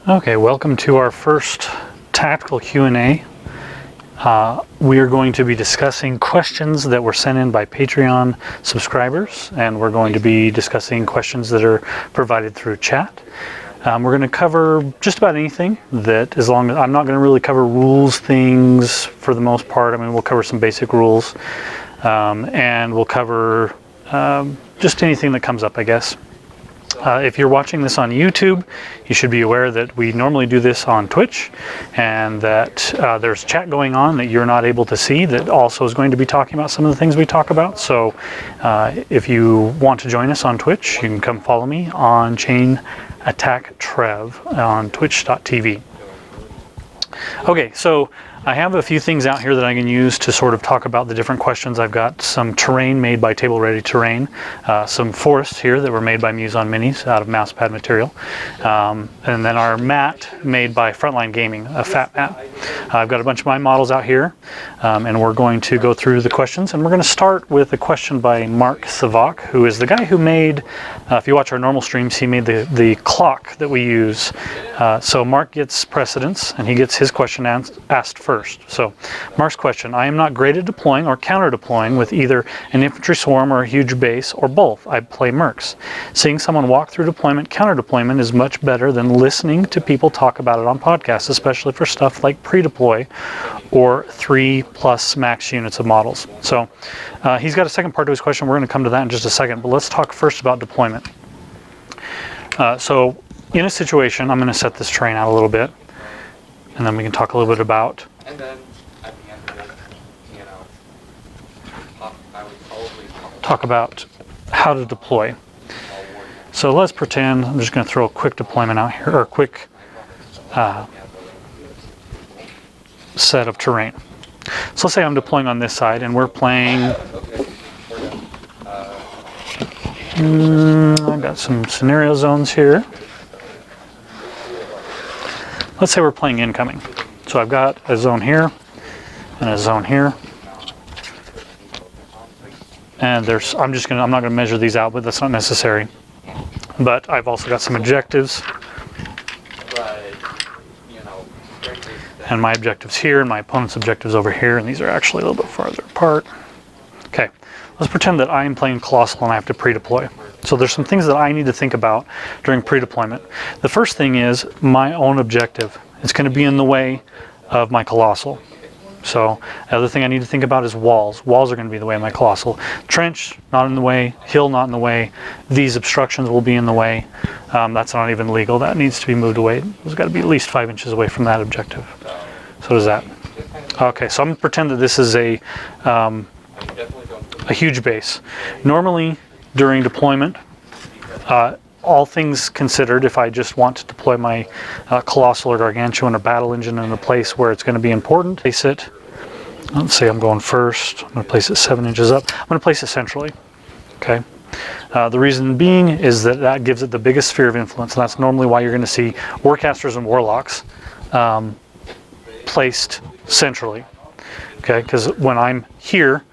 Okay, welcome to our first tactical Q&A. We are going to be discussing questions that were sent in by Patreon subscribers, and we're going to be discussing questions that are provided through chat. We're going to cover just about anything that, as long as I'm not going to really cover rules things for the most part. I mean, we'll cover some basic rules, and we'll cover just anything that comes up, I guess. If you're watching this on YouTube, you should be aware that we normally do this on Twitch, and that there's chat going on that you're not able to see that also is going to be talking about some of the things we talk about. So if you want to join us on Twitch, you can come follow me on Chain Attack Trev on twitch.tv. Okay, so I have a few things out here that I can use to sort of talk about the different questions. I've got some terrain made by Table Ready Terrain, some forests here that were made by Muse on Minis out of mousepad material, and then our mat made by Frontline Gaming, a fat mat. I've got a bunch of my models out here, and we're going to go through the questions, and we're going to start with a question by Mark Savak, who is the guy who made, if you watch our normal streams, he made the clock that we use. So Mark gets precedence, and he gets his question asked first. So, Mark's question: I am not great at deploying or counter-deploying with either an infantry swarm or a huge base, or both. I play mercs. Seeing someone walk through deployment, counter-deployment is much better than listening to people talk about it on podcasts, especially for stuff like pre-deploy or 3+ max units of models. So, he's got a second part to his question. We're going to come to that in just a second, but let's talk first about deployment. So, in a situation, I'm going to set this terrain out a little bit, and then we can talk a little bit about. And then at the end of it, I would probably talk about how to deploy. So let's pretend I'm just going to throw a quick deployment out here, or a quick set of terrain. So let's say I'm deploying on this side, and we're playing. I've got some scenario zones here. Let's say we're playing incoming. So I've got a zone here and a zone here, and I'm not going to measure these out, but that's not necessary. But I've also got some objectives, and my objectives here, and my opponent's objectives over here, and these are actually a little bit farther apart. Okay, let's pretend that I'm playing Colossal and I have to pre-deploy. So there's some things that I need to think about during pre-deployment. The first thing is my own objective. It's going to be in the way of my Colossal. So the other thing I need to think about is walls. Walls are going to be in the way of my Colossal. Trench, not in the way. Hill, not in the way. These obstructions will be in the way. That's not even legal. That needs to be moved away. It's got to be at least 5 inches away from that objective. So does that. Okay, so I'm going to pretend that this is a huge base. Normally, during deployment, all things considered, if I just want to deploy my Colossal or Gargantuan or Battle Engine in a place where it's going to be important, place it, let's say I'm going first, I'm going to place it 7 inches up, I'm going to place it centrally, okay? The reason being is that that gives it the biggest sphere of influence, and that's normally why you're going to see Warcasters and Warlocks placed centrally, okay? Because when I'm here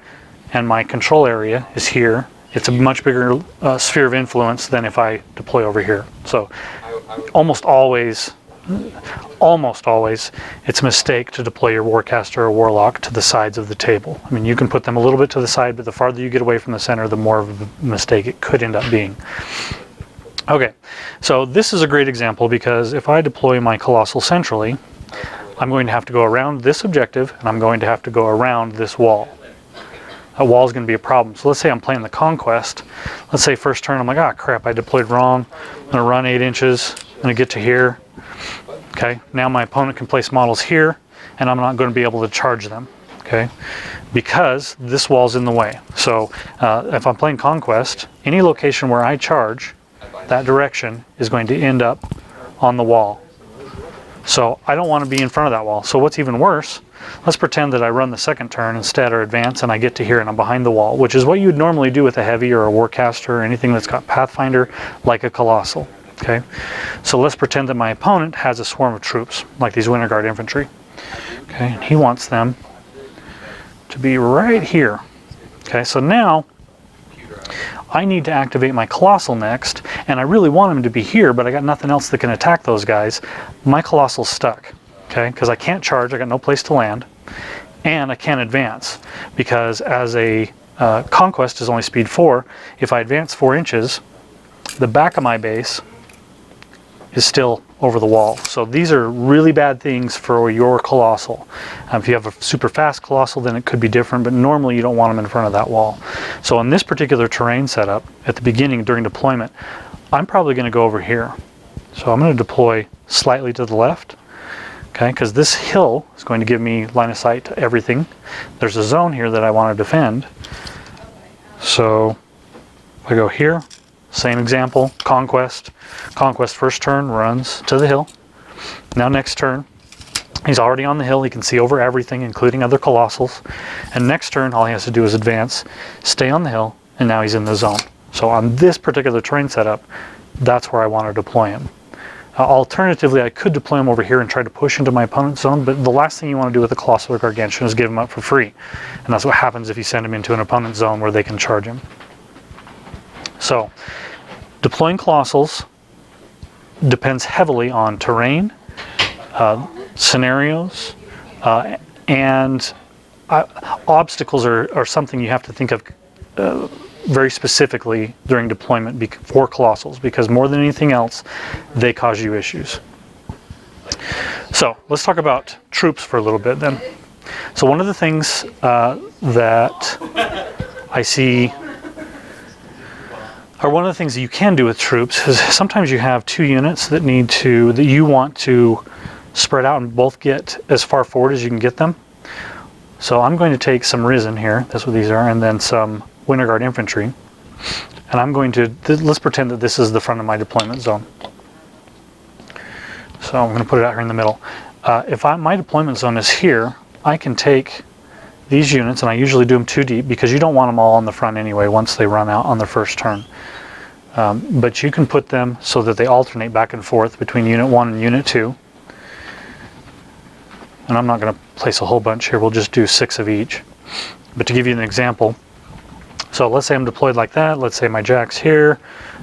and my control area is here, it's a much bigger sphere of influence than if I deploy over here. So almost always, it's a mistake to deploy your Warcaster or Warlock to the sides of the table. I mean, you can put them a little bit to the side, but the farther you get away from the center, the more of a mistake it could end up being. Okay, so this is a great example, because if I deploy my Colossal centrally, I'm going to have to go around this objective, and I'm going to have to go around this wall. A wall is going to be a problem. So let's say I'm playing the Conquest. Let's say first turn I'm like, ah, crap, I deployed wrong. I'm going to run 8 inches. I'm going to get to here. Okay, now my opponent can place models here, and I'm not going to be able to charge them. Okay, because this wall's in the way. So if I'm playing Conquest, any location where I charge, that direction is going to end up on the wall. So I don't want to be in front of that wall. So what's even worse, let's pretend that I run the second turn instead, or advance, and I get to here and I'm behind the wall, which is what you would normally do with a heavy or a Warcaster or anything that's got Pathfinder, like a Colossal. Okay, so let's pretend that my opponent has a swarm of troops, like these Winter Guard infantry. Okay, and he wants them to be right here. Okay, so now I need to activate my Colossal next, and I really want him to be here, but I got nothing else that can attack those guys, my Colossal's stuck, okay? Because I can't charge, I got no place to land, and I can't advance, because as a Conquest is only speed 4, if I advance 4 inches, the back of my base is still over the wall. So these are really bad things for your Colossal. If you have a super fast Colossal, then it could be different, but normally you don't want them in front of that wall. So in this particular terrain setup, at the beginning during deployment, I'm probably going to go over here. So I'm going to deploy slightly to the left, okay, because this hill is going to give me line of sight to everything. There's a zone here that I want to defend. So if I go here, same example, Conquest. Conquest first turn runs to the hill. Now next turn, he's already on the hill. He can see over everything, including other Colossals. And next turn, all he has to do is advance, stay on the hill, and now he's in the zone. So on this particular terrain setup, that's where I want to deploy him. Alternatively, I could deploy him over here and try to push into my opponent's zone, but the last thing you want to do with a Colossal or Gargantuan is give him up for free. And that's what happens if you send him into an opponent's zone where they can charge him. So, deploying Colossals depends heavily on terrain, scenarios, and obstacles are something you have to think of very specifically during deployment for Colossals, because more than anything else, they cause you issues. So, let's talk about troops for a little bit then. So one of the things that I see, or one of the things that you can do with troops, is sometimes you have 2 units that you want to spread out and both get as far forward as you can get them. So I'm going to take some Risen here, that's what these are, and then some Winter Guard infantry. And I'm going to, let's pretend that this is the front of my deployment zone. So I'm going to put it out here in the middle. If my deployment zone is here, I can take these units, and I usually do them 2 deep because you don't want them all on the front anyway once they run out on their first turn. But you can put them so that they alternate back and forth between Unit 1 and Unit 2. And I'm not going to place a whole bunch here, we'll just do 6 of each. But to give you an example, so let's say I'm deployed like that, let's say my Jack's here,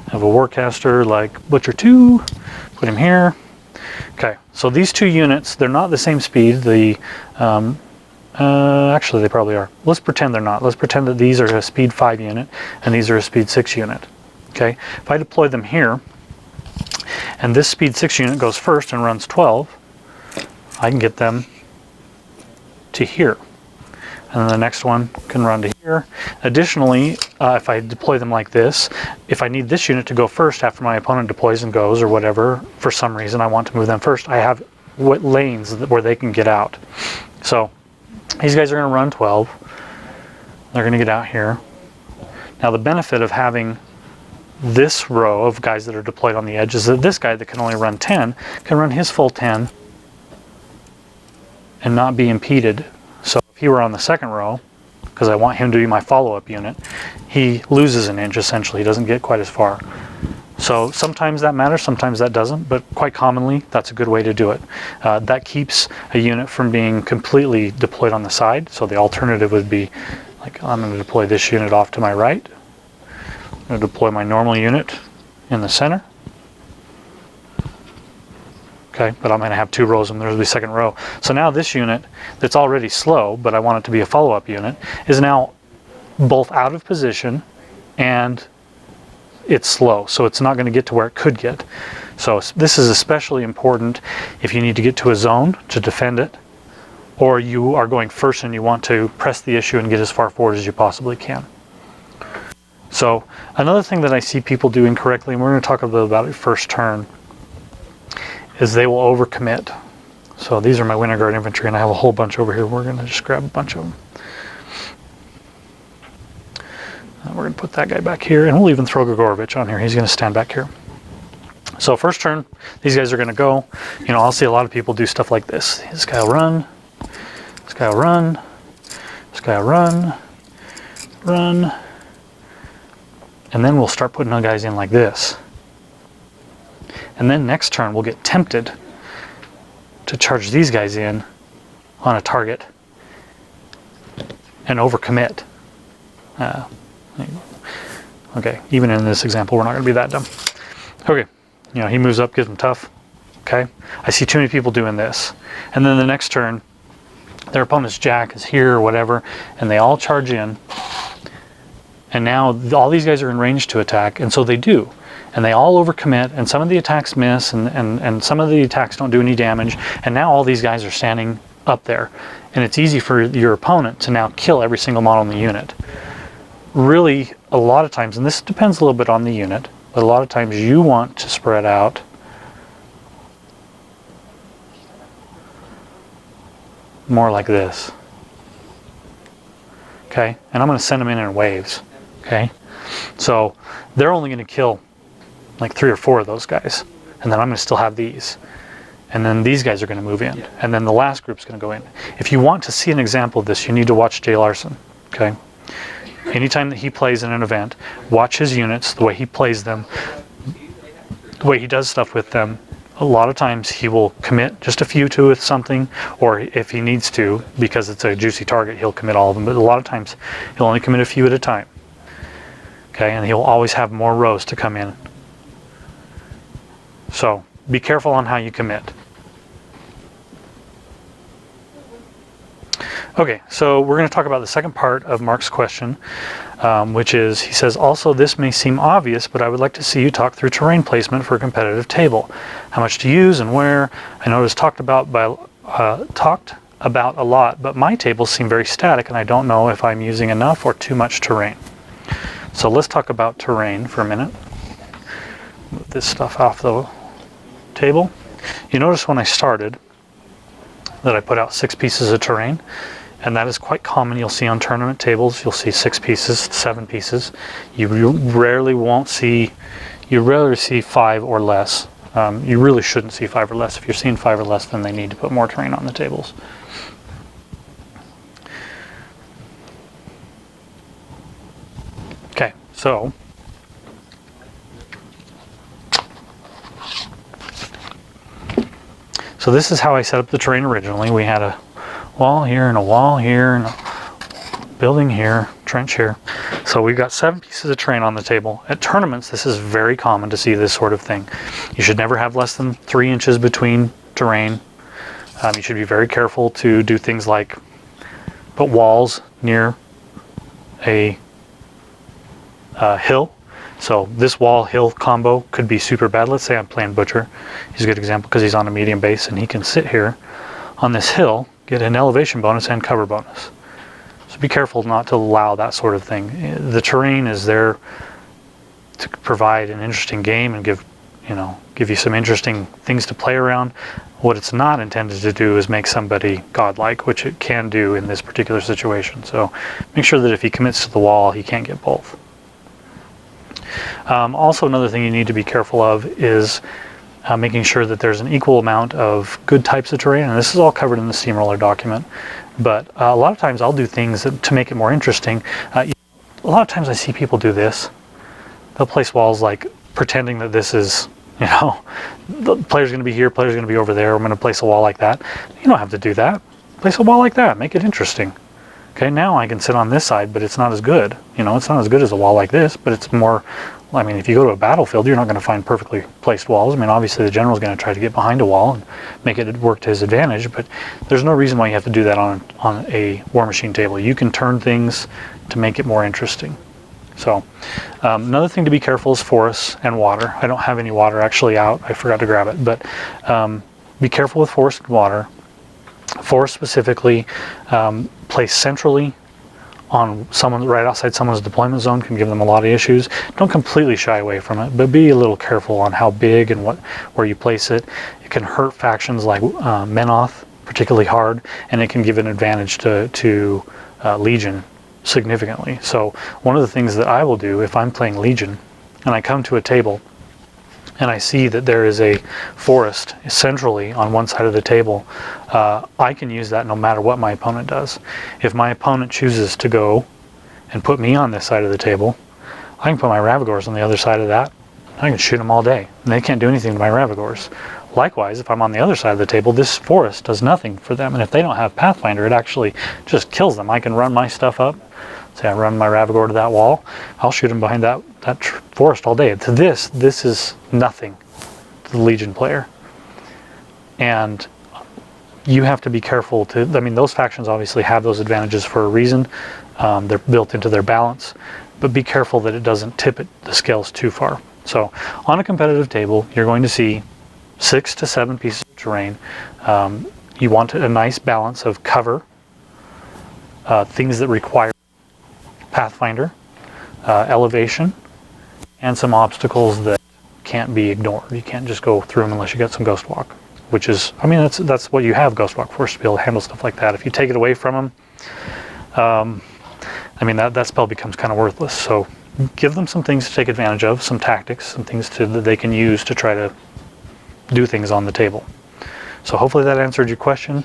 I have a Warcaster like Butcher 2, put him here. Okay, so these 2 units, they're not the same speed. Actually, they probably are. Let's pretend they're not. Let's pretend that these are a speed 5 unit and these are a speed 6 unit. Okay, if I deploy them here and this speed 6 unit goes first and runs 12, I can get them to here. And then the next one can run to here. Additionally, if I deploy them like this, if I need this unit to go first after my opponent deploys and goes or whatever, for some reason I want to move them first, I have what lanes where they can get out. So these guys are going to run 12. They're going to get out here. Now the benefit of having this row of guys that are deployed on the edge is that this guy that can only run 10 can run his full 10 and not be impeded. So if he were on the second row, because I want him to be my follow-up unit, he loses an inch essentially. He doesn't get quite as far. So sometimes that matters, sometimes that doesn't, but quite commonly that's a good way to do it. That keeps a unit from being completely deployed on the side. So the alternative would be, like, I'm going to deploy this unit off to my right. I'm going to deploy my normal unit in the center. Okay, but I'm going to have 2 rows and there's the second row. So now this unit that's already slow, but I want it to be a follow-up unit, is now both out of position and it's slow. So it's not going to get to where it could get. So this is especially important if you need to get to a zone to defend it, or you are going first and you want to press the issue and get as far forward as you possibly can. So another thing that I see people do incorrectly, and we're going to talk a little about it first turn, is they will overcommit. So these are my Winter Guard infantry, and I have a whole bunch over here. We're going to just grab a bunch of them. And we're going to put that guy back here, and we'll even throw Grigorovich on here. He's going to stand back here. So first turn, these guys are going to go. You know, I'll see a lot of people do stuff like this. This guy will run. This guy will run. This guy will run. Run. And then we'll start putting our guys in like this. And then next turn we'll get tempted to charge these guys in on a target and overcommit. Okay, even in this example we're not going to be that dumb. Okay, you know, he moves up, gives him tough. Okay, I see too many people doing this. And then the next turn, their opponent's jack is here or whatever, and they all charge in. And now all these guys are in range to attack, and so they do. And they all overcommit, and some of the attacks miss, and some of the attacks don't do any damage. And now all these guys are standing up there. And it's easy for your opponent to now kill every single model in the unit. Really, a lot of times, and this depends a little bit on the unit, but a lot of times you want to spread out more like this. Okay, and I'm going to send them in waves. Okay, so they're only going to kill like 3 or 4 of those guys, and then I'm going to still have these, and then these guys are going to move in, and then the last group's going to go in. If you want to see an example of this, you need to watch Jay Larson. Okay, anytime that he plays in an event, watch his units, the way he plays them, the way he does stuff with them. A lot of times he will commit just a few to something, or if he needs to, because it's a juicy target, he'll commit all of them, but a lot of times he'll only commit a few at a time. Okay, and he'll always have more rows to come in. So be careful on how you commit. Okay, so we're going to talk about the second part of Mark's question, which is, he says, also this may seem obvious, but I would like to see you talk through terrain placement for a competitive table. How much to use and where? I know it was talked about a lot, but my tables seem very static, and I don't know if I'm using enough or too much terrain. So let's talk about terrain for a minute. Move this stuff off the table. You notice when I started that I put out 6 pieces of terrain, and that is quite common. You'll see on tournament tables, you'll see 6 pieces, 7 pieces. You rarely see 5 or less. You really shouldn't see 5 or less. If you're seeing 5 or less, then they need to put more terrain on the tables. Okay, so this is how I set up the terrain originally. We had a wall here and a wall here and a building here, trench here. So we've got 7 pieces of terrain on the table. At tournaments, this is very common to see this sort of thing. You should never have less than 3 inches between terrain. You should be very careful to do things like put walls near a hill. So this wall-hill combo could be super bad. Let's say I'm playing Butcher. He's a good example because he's on a medium base and he can sit here on this hill, get an elevation bonus and cover bonus. So be careful not to allow that sort of thing. The terrain is there to provide an interesting game and give you some interesting things to play around. What it's not intended to do is make somebody godlike, which it can do in this particular situation. So make sure that if he commits to the wall, he can't get both. Also, another thing you need to be careful of is making sure that there's an equal amount of good types of terrain, and this is all covered in the Steamroller document. But a lot of times I'll do things to make it more interesting. A lot of times I see people do this. They'll place walls like pretending that this is, the player's going to be here, player's going to be over there. I'm going to place a wall like that. You don't have to do that. Place a wall like that. Make it interesting. Okay, now I can sit on this side, but it's not as good. It's not as good as a wall like this, but it's more, if you go to a battlefield, you're not going to find perfectly placed walls. Obviously the general's going to try to get behind a wall and make it work to his advantage, but there's no reason why you have to do that on a Warmachine table. You can turn things to make it more interesting. So, another thing to be careful is forests and water. I don't have any water actually out. I forgot to grab it, but be careful with forest and water. Forest specifically, placed centrally on someone right outside someone's deployment zone can give them a lot of issues. Don't completely shy away from it, but be a little careful on how big and where you place it. It can hurt factions like Menoth particularly hard, and it can give an advantage to Legion significantly. So one of the things that I will do if I'm playing Legion and I come to a table and I see that there is a forest centrally on one side of the table, I can use that no matter what my opponent does. If my opponent chooses to go and put me on this side of the table, I can put my Ravagors on the other side of that. I can shoot them all day, and they can't do anything to my Ravagors. Likewise, if I'm on the other side of the table, this forest does nothing for them, and if they don't have Pathfinder, it actually just kills them. I can run my stuff up. Say I run my Ravagore to that wall, I'll shoot him behind that forest all day. To this is nothing to the Legion player. And you have to be careful to, I mean, those factions obviously have those advantages for a reason. They're built into their balance, but be careful that it doesn't tip the scales too far. So on a competitive table, you're going to see 6 to 7 pieces of terrain. You want a nice balance of cover, things that require Pathfinder, elevation, and some obstacles that can't be ignored. You can't just go through them unless you get some Ghost Walk, which is, I mean, that's what you have Ghost Walk for, to be able to handle stuff like that. If you take it away from them, I mean, that spell becomes kind of worthless. So give them some things to take advantage of, some tactics, some things that they can use to try to do things on the table. So hopefully that answered your question.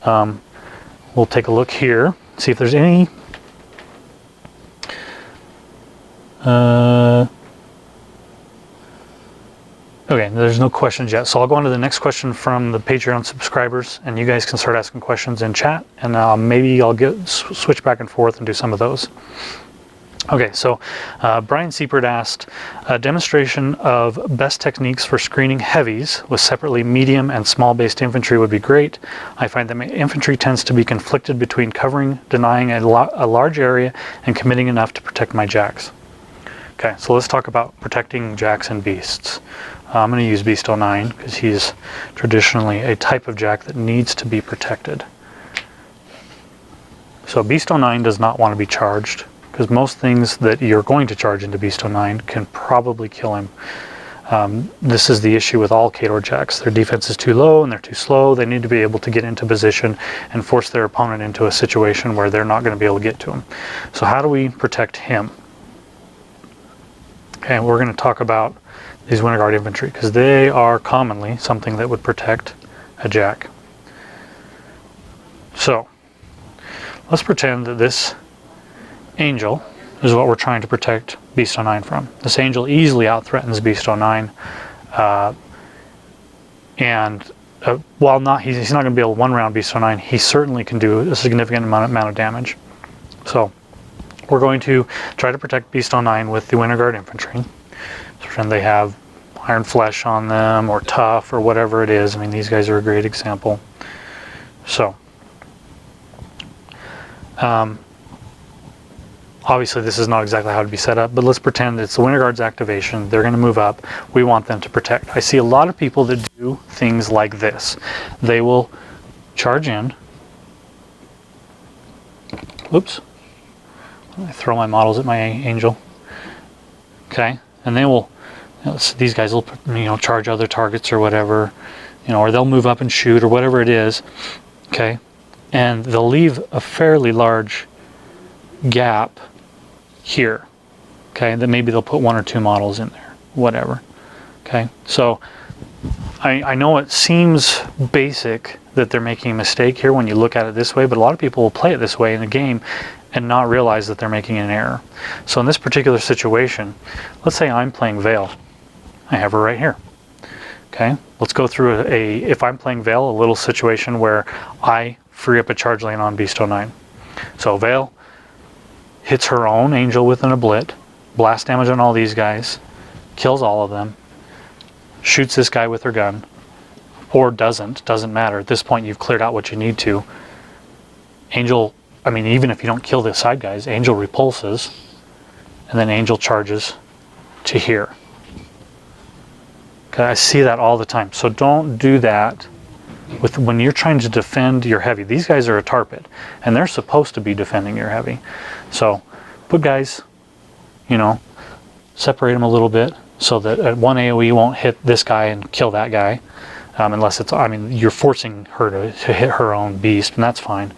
We'll take a look here, see if there's any okay, there's no questions yet. So I'll go on to the next question from the Patreon subscribers, and you guys can start asking questions in chat, and maybe I'll switch back and forth and do some of those. Okay, so Brian Seipert asked, a demonstration of best techniques for screening heavies with separately medium and small based infantry would be great. I find that my infantry tends to be conflicted between covering, denying a large area, and committing enough to protect my jacks. Okay, so let's talk about protecting jacks and beasts. I'm going to use Beast 09 because he's traditionally a type of jack that needs to be protected. So Beast 09 does not want to be charged, because most things that you're going to charge into Beast 09 can probably kill him. This is the issue with all Khador jacks. Their defense is too low and they're too slow. They need to be able to get into position and force their opponent into a situation where they're not going to be able to get to him. So how do we protect him? Okay, we're going to talk about these Winter Guard infantry, because they are commonly something that would protect a jack. So let's pretend that this angel is what we're trying to protect Beast 09 from. This angel easily out-threatens Beast 09, and while he's not going to be able to one-round Beast 09, he certainly can do a significant amount of damage. So we're going to try to protect Beast 09 with the Winter Guard infantry. So pretend they have iron flesh on them, or tough, or whatever it is. I mean, these guys are a great example. So obviously this is not exactly how to be set up, but let's pretend it's the Winter Guard's activation. They're going to move up. We want them to protect. I see a lot of people that do things like this. They will charge in. Oops. I throw my models at my angel. Okay, and they will, these guys will, charge other targets or whatever, or they'll move up and shoot or whatever it is. Okay, and they'll leave a fairly large gap here. Okay, then maybe they'll put 1 or 2 models in there, whatever. Okay, so I know it seems basic that they're making a mistake here when you look at it this way, but a lot of people will play it this way in a game and not realize that they're making an error. So in this particular situation, let's say I'm playing Veil. I have her right here. Okay, let's go through if I'm playing Veil, a little situation where I free up a charge lane on Beast 09. So Veil hits her own angel with an oblit, blast damage on all these guys, kills all of them, shoots this guy with her gun, or doesn't matter. At this point you've cleared out what you need to. Angel, I mean, even if you don't kill the side guys, Angel repulses, and then Angel charges to here. Okay, I see that all the time. So don't do that when you're trying to defend your heavy. These guys are a tar pit, and they're supposed to be defending your heavy. So put guys, separate them a little bit so that at one AoE won't hit this guy and kill that guy, unless it's, you're forcing her to hit her own beast, and that's fine.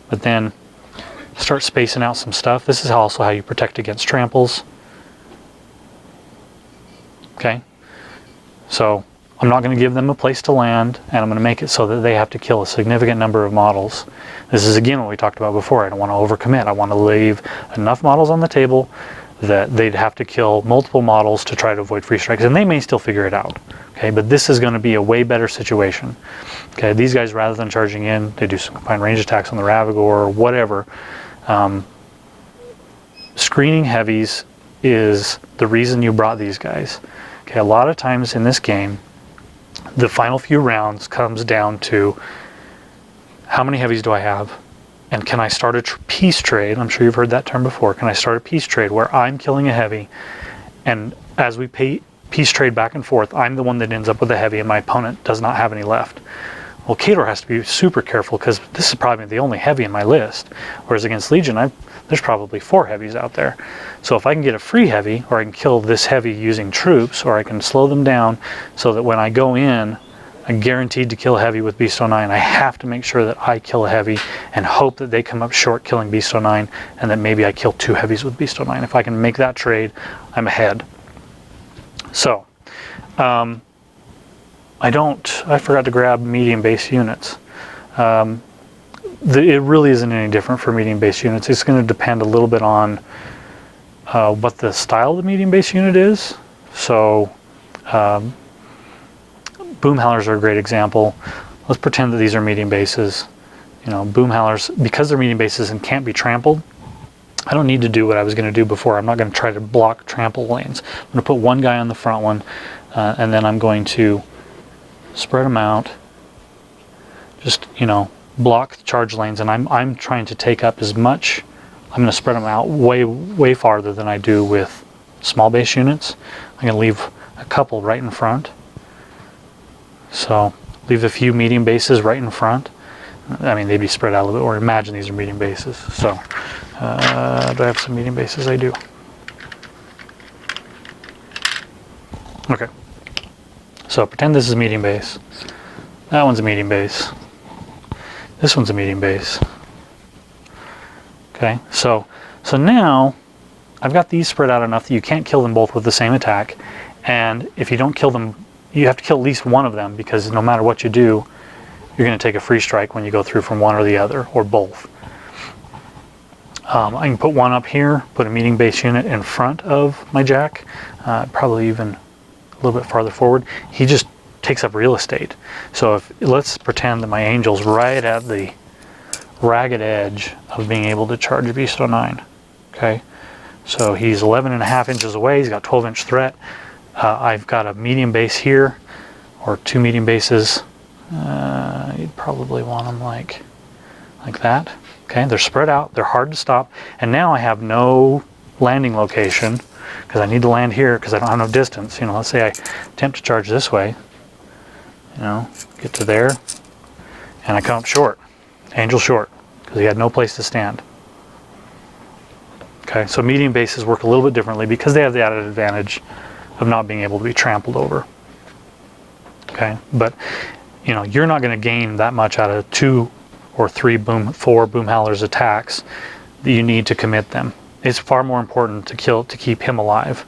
But then start spacing out some stuff. This is also how you protect against tramples. Okay, so I'm not going to give them a place to land, and I'm going to make it so that they have to kill a significant number of models. This is again what we talked about before. I don't want to overcommit. I want to leave enough models on the table that they'd have to kill multiple models to try to avoid free strikes, and they may still figure it out. Okay, but this is going to be a way better situation. Okay, these guys, rather than charging in, they do some combined range attacks on the Ravagore or whatever. screening heavies is the reason you brought these guys. Okay, a lot of times in this game, the final few rounds comes down to how many heavies do I have, and can I start a peace trade? I'm sure you've heard that term before. Can I start a peace trade where I'm killing a heavy, and as we peace trade back and forth, I'm the one that ends up with a heavy and my opponent does not have any left. Well, Khador has to be super careful because this is probably the only heavy in my list, whereas against Legion, there's probably 4 heavies out there. So if I can get a free heavy, or I can kill this heavy using troops, or I can slow them down so that when I go in, I'm guaranteed to kill a heavy with Beast 09. I have to make sure that I kill a heavy and hope that they come up short killing Beast 09, and that maybe I kill 2 heavies with Beast 09. If I can make that trade, I'm ahead. So, I forgot to grab medium base units. It really isn't any different for medium base units. It's going to depend a little bit on what the style of the medium base unit is. So, boom howlers are a great example. Let's pretend that these are medium bases. You know, boom howlers, because they're medium bases and can't be trampled, I don't need to do what I was going to do before. I'm not going to try to block trample lanes. I'm going to put one guy on the front one, and then I'm going to spread them out. Just, you know, block the charge lanes, and I'm trying to take up as much. I'm going to spread them out way farther than I do with small base units. I'm going to leave a couple right in front. So leave a few medium bases right in front. I mean, they'd be spread out a little bit, or imagine these are medium bases. So, do I have some medium bases? I do. Okay. So pretend this is a medium base. That one's a medium base. This one's a medium base. Okay, so now I've got these spread out enough that you can't kill them both with the same attack. And if you don't kill them, you have to kill at least one of them, because no matter what you do, you're going to take a free strike when you go through from one or the other, or both. I can put one up here, put a medium base unit in front of my jack, probably even a little bit farther forward. He just takes up real estate. So let's pretend that my angel's right at the ragged edge of being able to charge Beast 09. Okay, so he's 11.5 inches away. He's got 12-inch threat. I've got a medium base here, or 2 medium bases. You'd probably want them like that. Okay, they're spread out, they're hard to stop, and now I have no landing location because I need to land here because I don't have no distance. You know, let's say I attempt to charge this way, you know, get to there, and I come up short, angel short, because he had no place to stand. Okay, so medium bases work a little bit differently because they have the added advantage of not being able to be trampled over. Okay, but you know, you're not going to gain that much out of 2 or 4 boom howlers attacks that you need to commit them. It's far more important to keep him alive.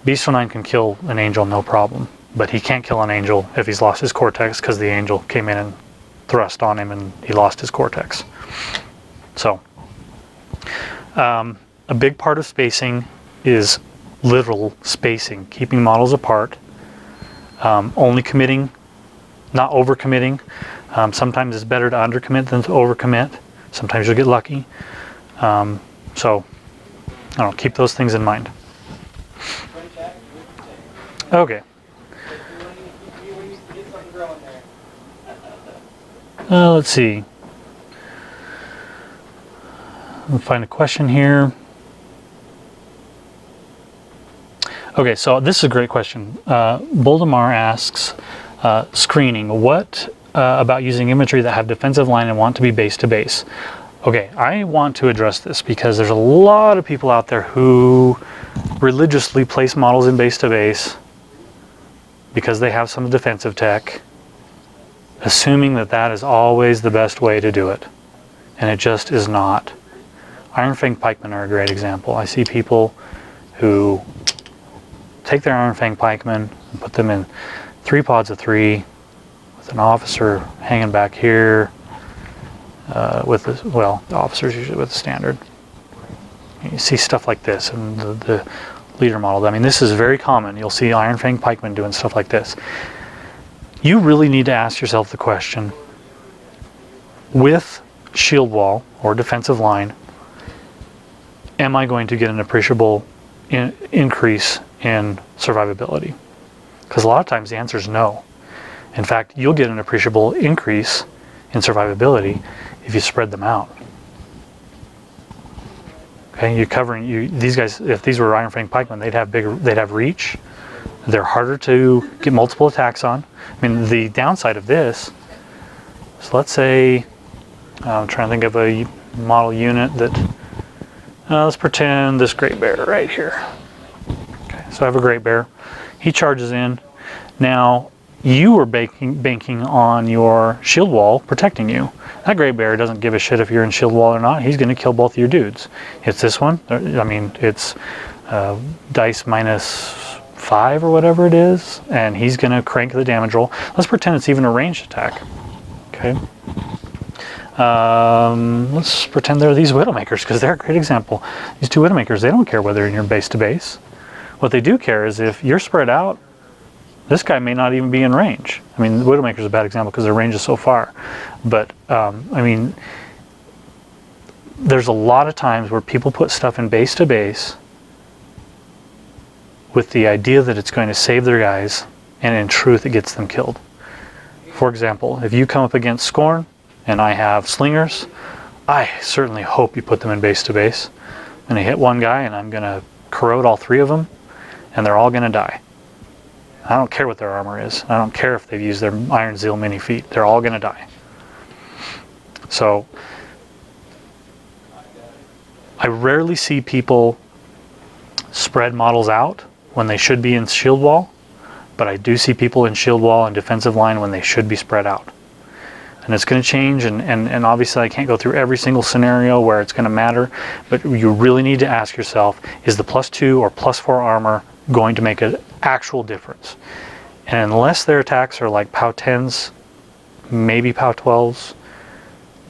Beast 09 can kill an angel no problem, but he can't kill an angel if he's lost his cortex, because the angel came in and thrust on him and he lost his cortex. So a big part of spacing is literal spacing, keeping models apart, only committing, not overcommitting. Sometimes it's better to undercommit than to overcommit. Sometimes you'll get lucky. So, I don't know, keep those things in mind. Okay. Let's see. We'll find a question here. Okay, so this is a great question. Boldemar asks, screening, what about using imagery that have defensive line and want to be base to base? Okay, I want to address this because there's a lot of people out there who religiously place models in base to base because they have some defensive tech, assuming that that is always the best way to do it. And it just is not. Iron Fang pikemen are a great example. I see people who take their Iron Fang pikemen and put them in 3 pods of 3 with an officer hanging back here, the officer's usually with the standard. You see stuff like this in the leader model. I mean, this is very common. You'll see Iron Fang pikemen doing stuff like this. You really need to ask yourself the question, with shield wall or defensive line, am I going to get an appreciable increase in survivability? Because a lot of times the answer is no. In fact, you'll get an appreciable increase in survivability if you spread them out. Okay, you're covering these guys. If these were Iron Fang pikemen, they'd have reach. They're harder to get multiple attacks on. I mean, the downside of this. So let's say I'm trying to think of a model unit that. Let's pretend this Great Bear right here. Okay, so I have a Great Bear. He charges in. Now, you were banking on your shield wall protecting you. That Great Bear doesn't give a shit if you're in shield wall or not. He's going to kill both of your dudes. It's this one. I mean, it's dice -5 or whatever it is, and he's going to crank the damage roll. Let's pretend it's even a ranged attack. Okay. Let's pretend they're these Widowmakers, because they're a great example. These two Widowmakers, they don't care whether you're in your base to base. What they do care is if you're spread out, this guy may not even be in range. I mean, the Widowmaker is a bad example because their range is so far. But, I mean, there's a lot of times where people put stuff in base to base with the idea that it's going to save their guys, and in truth, it gets them killed. For example, if you come up against Scorn, and I have slingers, I certainly hope you put them in base to base. I'm going to hit one guy and I'm going to corrode all 3 of them, and they're all going to die. I don't care what their armor is. I don't care if they've used their Iron Zeal mini feat. They're all going to die. So I rarely see people spread models out when they should be in shield wall, but I do see people in shield wall and defensive line when they should be spread out. And it's going to change, and obviously I can't go through every single scenario where it's going to matter, but you really need to ask yourself, is the +2 or +4 armor going to make an actual difference? And unless their attacks are like POW 10s, maybe POW 12s,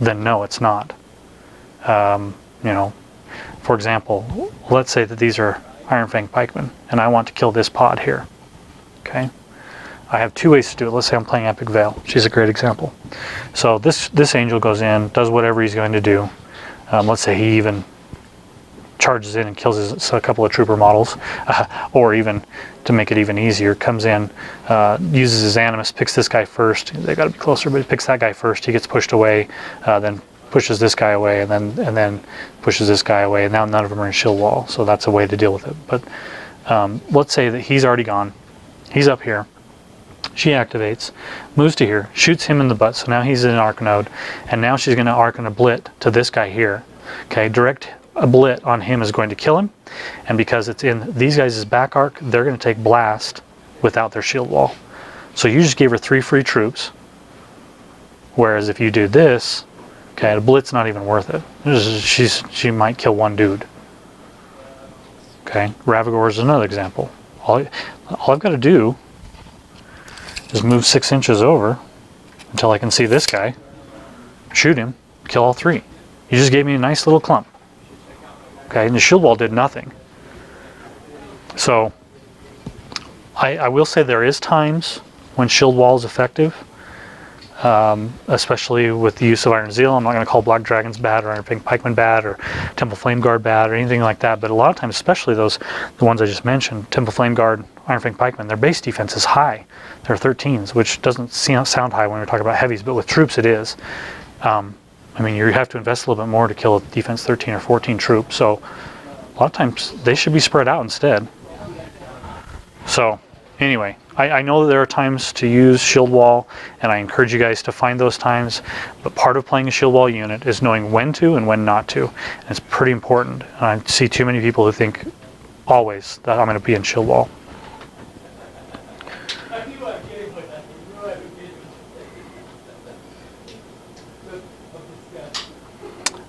then no, it's not. You know, for example, let's say that these are Iron Fang pikemen, and I want to kill this pod here. Okay? I have 2 ways to do it. Let's say I'm playing Epic Veil. She's a great example. So this angel goes in, does whatever he's going to do. Let's say he even charges in and kills a couple of trooper models, or even to make it even easier, comes in, uses his animus, picks this guy first. They got to be closer, but he picks that guy first. He gets pushed away, then pushes this guy away, and then pushes this guy away. And now none of them are in shield wall, so that's a way to deal with it. But let's say that he's already gone. He's up here. She activates, moves to here, shoots him in the butt, so now he's in arc node, and now she's going to arc on a blit to this guy here. Okay, direct a blit on him is going to kill him, and because it's in these guys' back arc, they're going to take blast without their shield wall. So you just gave her 3 free troops, whereas if you do this, okay, a blit's not even worth it. She might kill 1 dude. Okay, Ravagor is another example. All I've got to do is move 6 inches over until I can see this guy, shoot him, kill all 3. You just gave me a nice little clump. Okay, and the shield wall did nothing. So I will say there is times when shield wall is effective, especially with the use of Iron Zeal. I'm not going to call Black Dragons bad or Iron Fang Pikemen bad or Temple Flame Guard bad or anything like that, but a lot of times, especially the ones I just mentioned, Temple Flame Guard, Iron Fang Pikemen, their base defense is high. They're 13s, which doesn't sound high when we're talking about heavies, but with troops it is. I mean, you have to invest a little bit more to kill a defense 13 or 14 troop, so a lot of times they should be spread out instead. So anyway, I know that there are times to use shield wall, and I encourage you guys to find those times, but part of playing a shield wall unit is knowing when to and when not to, and it's pretty important. And I see too many people who think always that I'm going to be in shield wall.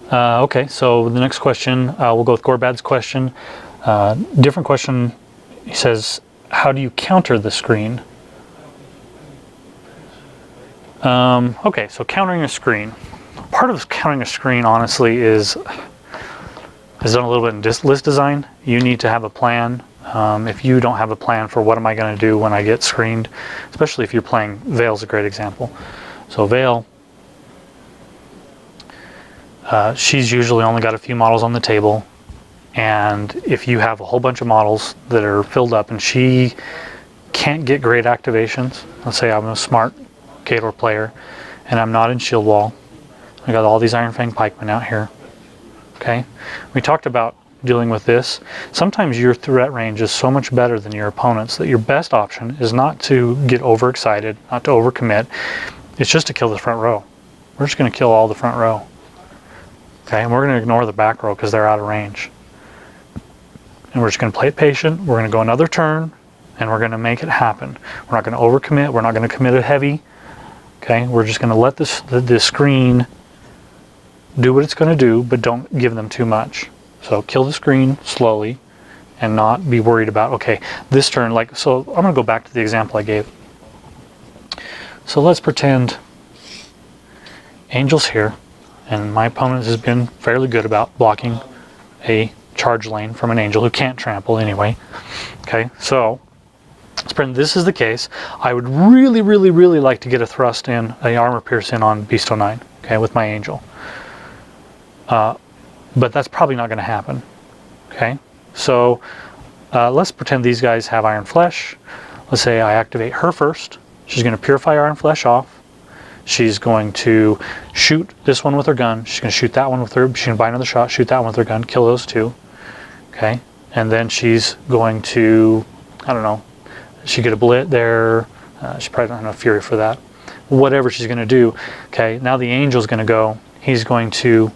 Okay, so the next question, we'll go with Gorbad's question. Different question. He says, how do you counter the screen? Okay, so countering a screen. Part of countering a screen, honestly, is done a little bit in list design. You need to have a plan. If you don't have a plan for what am I going to do when I get screened, especially if you're playing, Veil's a great example. So Veil, she's usually only got a few models on the table, And if you have a whole bunch of models that are filled up and she can't get great activations, let's say I'm a smart Gator player and I'm not in shield wall, I got all these Iron Fang pikemen out here, okay? We talked about dealing with this. Sometimes your threat range is so much better than your opponent's that your best option is not to get overexcited, not to overcommit. It's just to kill the front row. We're just going to kill all the front row. Okay, and we're going to ignore the back row because they're out of range. And we're just going to play it patient. We're going to go another turn, and we're going to make it happen. We're not going to overcommit. We're not going to commit it heavy. Okay, we're just going to let this screen do what it's going to do, but don't give them too much. So kill the screen slowly and not be worried about, okay, this turn, like, so I'm going to go back to the example I gave. So let's pretend Angel's here, and my opponent has been fairly good about blocking a charge lane from an Angel who can't trample anyway. Okay, so let's pretend this is the case. I would really, really, really like to get a thrust in, a armor pierce in on Beast 09, okay, with my Angel. But that's probably not going to happen. Okay, so let's pretend these guys have Iron Flesh. Let's say I activate her first. She's going to purify Iron Flesh off. She's going to shoot this one with her gun. She's going to shoot that one with her. She's going to buy another shot, shoot that one with her gun, kill those two. Okay, and then she's going to, I don't know, she get a blit there. She probably don't have enough fury for that. Whatever she's going to do. Okay, now the Angel's going to go. He's going to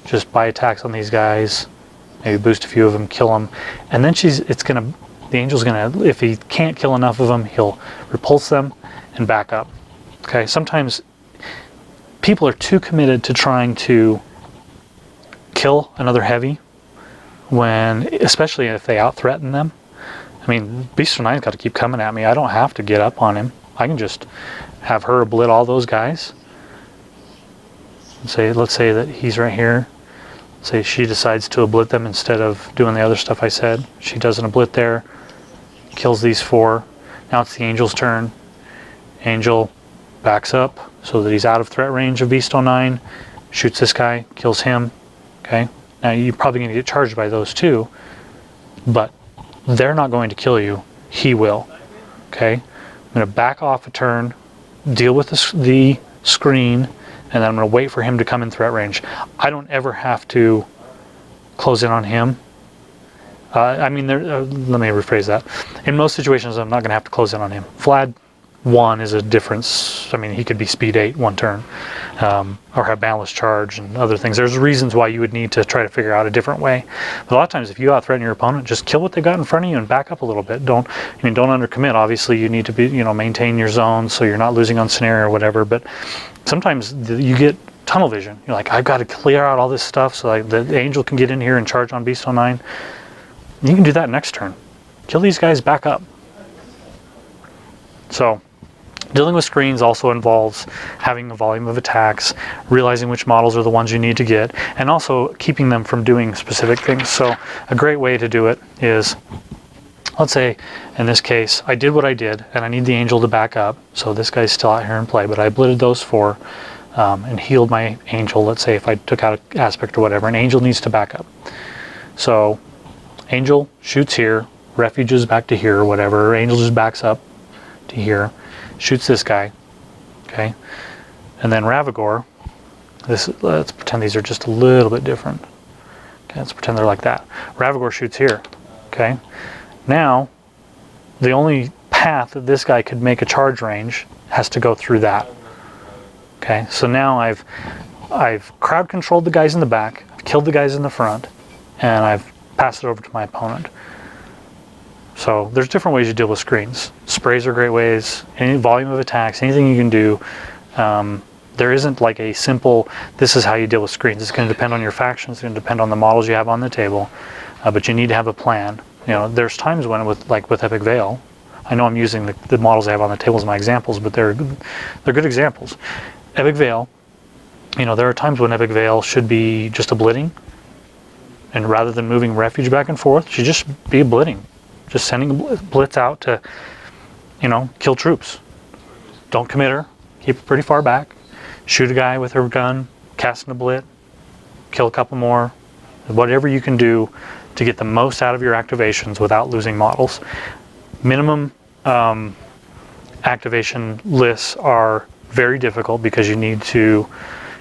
just buy attacks on these guys, maybe boost a few of them, kill them, and then the Angel's gonna, if he can't kill enough of them, he'll repulse them and back up. Okay, sometimes people are too committed to trying to kill another heavy especially if they out-threaten them. I mean, Beast 09's got to keep coming at me. I don't have to get up on him. I can just have her blit all those guys. Let's say that he's right here. Say she decides to oblit them instead of doing the other stuff I said. She does an oblit there, kills these four. Now it's the Angel's turn. Angel backs up so that he's out of threat range of Beast 09, shoots this guy, kills him. Okay, now you're probably going to get charged by those two, but they're not going to kill you. He will. Okay, I'm going to back off a turn, deal with the screen, and then I'm going to wait for him to come in threat range. I don't ever have to close in on him. I mean, let me rephrase that. In most situations, I'm not going to have to close in on him. Vlad 1 is a difference. I mean, he could be speed 8 one turn, or have boundless charge and other things. There's reasons why you would need to try to figure out a different way. But a lot of times, if you out-threaten your opponent, just kill what they got in front of you and back up a little bit. Don't undercommit. Obviously, you need to be, maintain your zone so you're not losing on scenario or whatever. But sometimes you get tunnel vision. You're like, I've got to clear out all this stuff so the Angel can get in here and charge on Beast 09. You can do that next turn. Kill these guys, back up. So dealing with screens also involves having a volume of attacks, realizing which models are the ones you need to get, and also keeping them from doing specific things. So a great way to do it is, let's say in this case I did what I did and I need the Angel to back up. So this guy's still out here in play, but I blitted those four and healed my Angel. Let's say if I took out an aspect or whatever, an Angel needs to back up. So Angel shoots here, refuges back to here or whatever. Angel just backs up to here, shoots this guy, okay? And then Ravagore, let's pretend these are just a little bit different. Okay, let's pretend they're like that. Ravagore shoots here, okay? Now, the only path that this guy could make a charge range has to go through that. Okay, so now I've crowd controlled the guys in the back, I've killed the guys in the front, and I've passed it over to my opponent. So there's different ways you deal with screens. Sprays are great ways, any volume of attacks, anything you can do. There isn't like a simple, this is how you deal with screens. It's going to depend on your factions, it's going to depend on the models you have on the table, but you need to have a plan. There's times when with Epic Veil, I know I'm using the models I have on the table as my examples, but they're good examples. Epic Veil, there are times when Epic Veil should be just a blitting, and rather than moving refuge back and forth, should just be a blitting. Just sending a blitz out to, kill troops. Don't commit her. Keep her pretty far back. Shoot a guy with her gun, casting a blit, kill a couple more. Whatever you can do to get the most out of your activations without losing models. Minimum activation lists are very difficult because you need to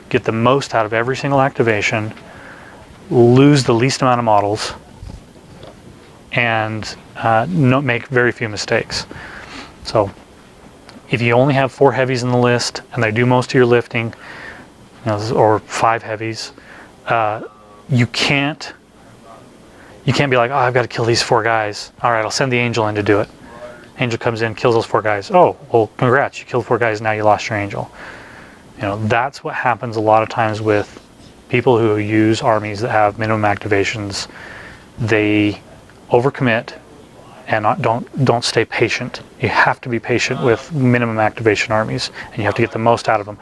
get the most out of every single activation, lose the least amount of models, and not make very few mistakes. So if you only have 4 heavies in the list and they do most of your lifting, or 5 heavies, you can't be like, oh, I've got to kill these 4 guys. All right, I'll send the angel in to do it. Angel comes in, kills those 4 guys. Oh, well, congrats, you killed 4 guys, now you lost your angel. That's what happens a lot of times with people who use armies that have minimum activations. They overcommit and don't stay patient. You have to be patient with minimum activation armies, and you have to get the most out of them.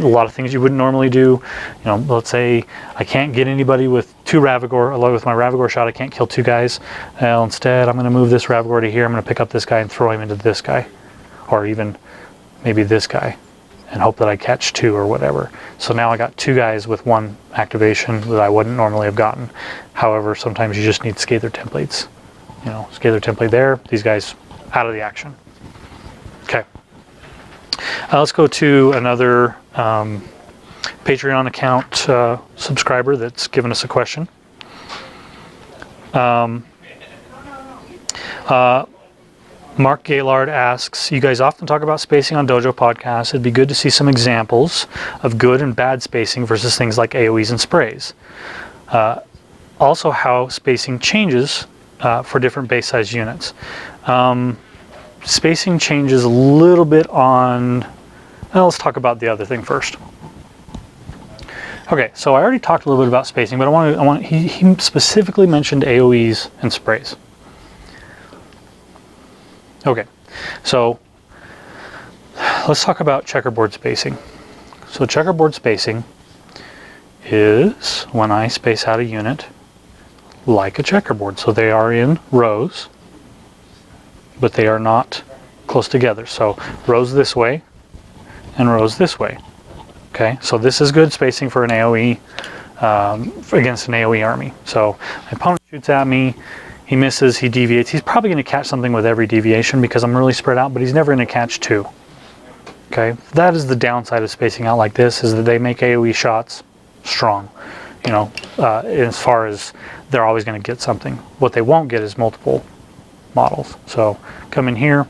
A lot of things you wouldn't normally do. Let's say I can't get anybody with 2 Ravagore. Along with my Ravagore shot, I can't kill 2 guys. Well, instead, I'm going to move this Ravagore to here. I'm going to pick up this guy and throw him into this guy, or even maybe this guy, and hope that I catch 2 or whatever. So now I got 2 guys with 1 activation that I wouldn't normally have gotten. However, sometimes you just need scalar templates. Scalar template there, these guys out of the action. Okay. Let's go to another Patreon account subscriber that's given us a question. Mark Gaylord asks, you guys often talk about spacing on Dojo podcasts. It'd be good to see some examples of good and bad spacing versus things like AoEs and sprays. Also how spacing changes for different base size units. Spacing changes a little bit on, well, let's talk about the other thing first. Okay, so I already talked a little bit about spacing, but he specifically mentioned AoEs and sprays. Okay, so let's talk about checkerboard spacing. So checkerboard spacing is when I space out a unit like a checkerboard. So they are in rows, but they are not close together. So rows this way and rows this way. Okay, so this is good spacing for an AoE, against an AoE army. So my opponent shoots at me, he misses, he deviates. He's probably going to catch something with every deviation because I'm really spread out, but he's never going to catch 2. Okay, that is the downside of spacing out like this, is that they make AoE shots strong. As far as they're always going to get something. What they won't get is multiple models. So come in here.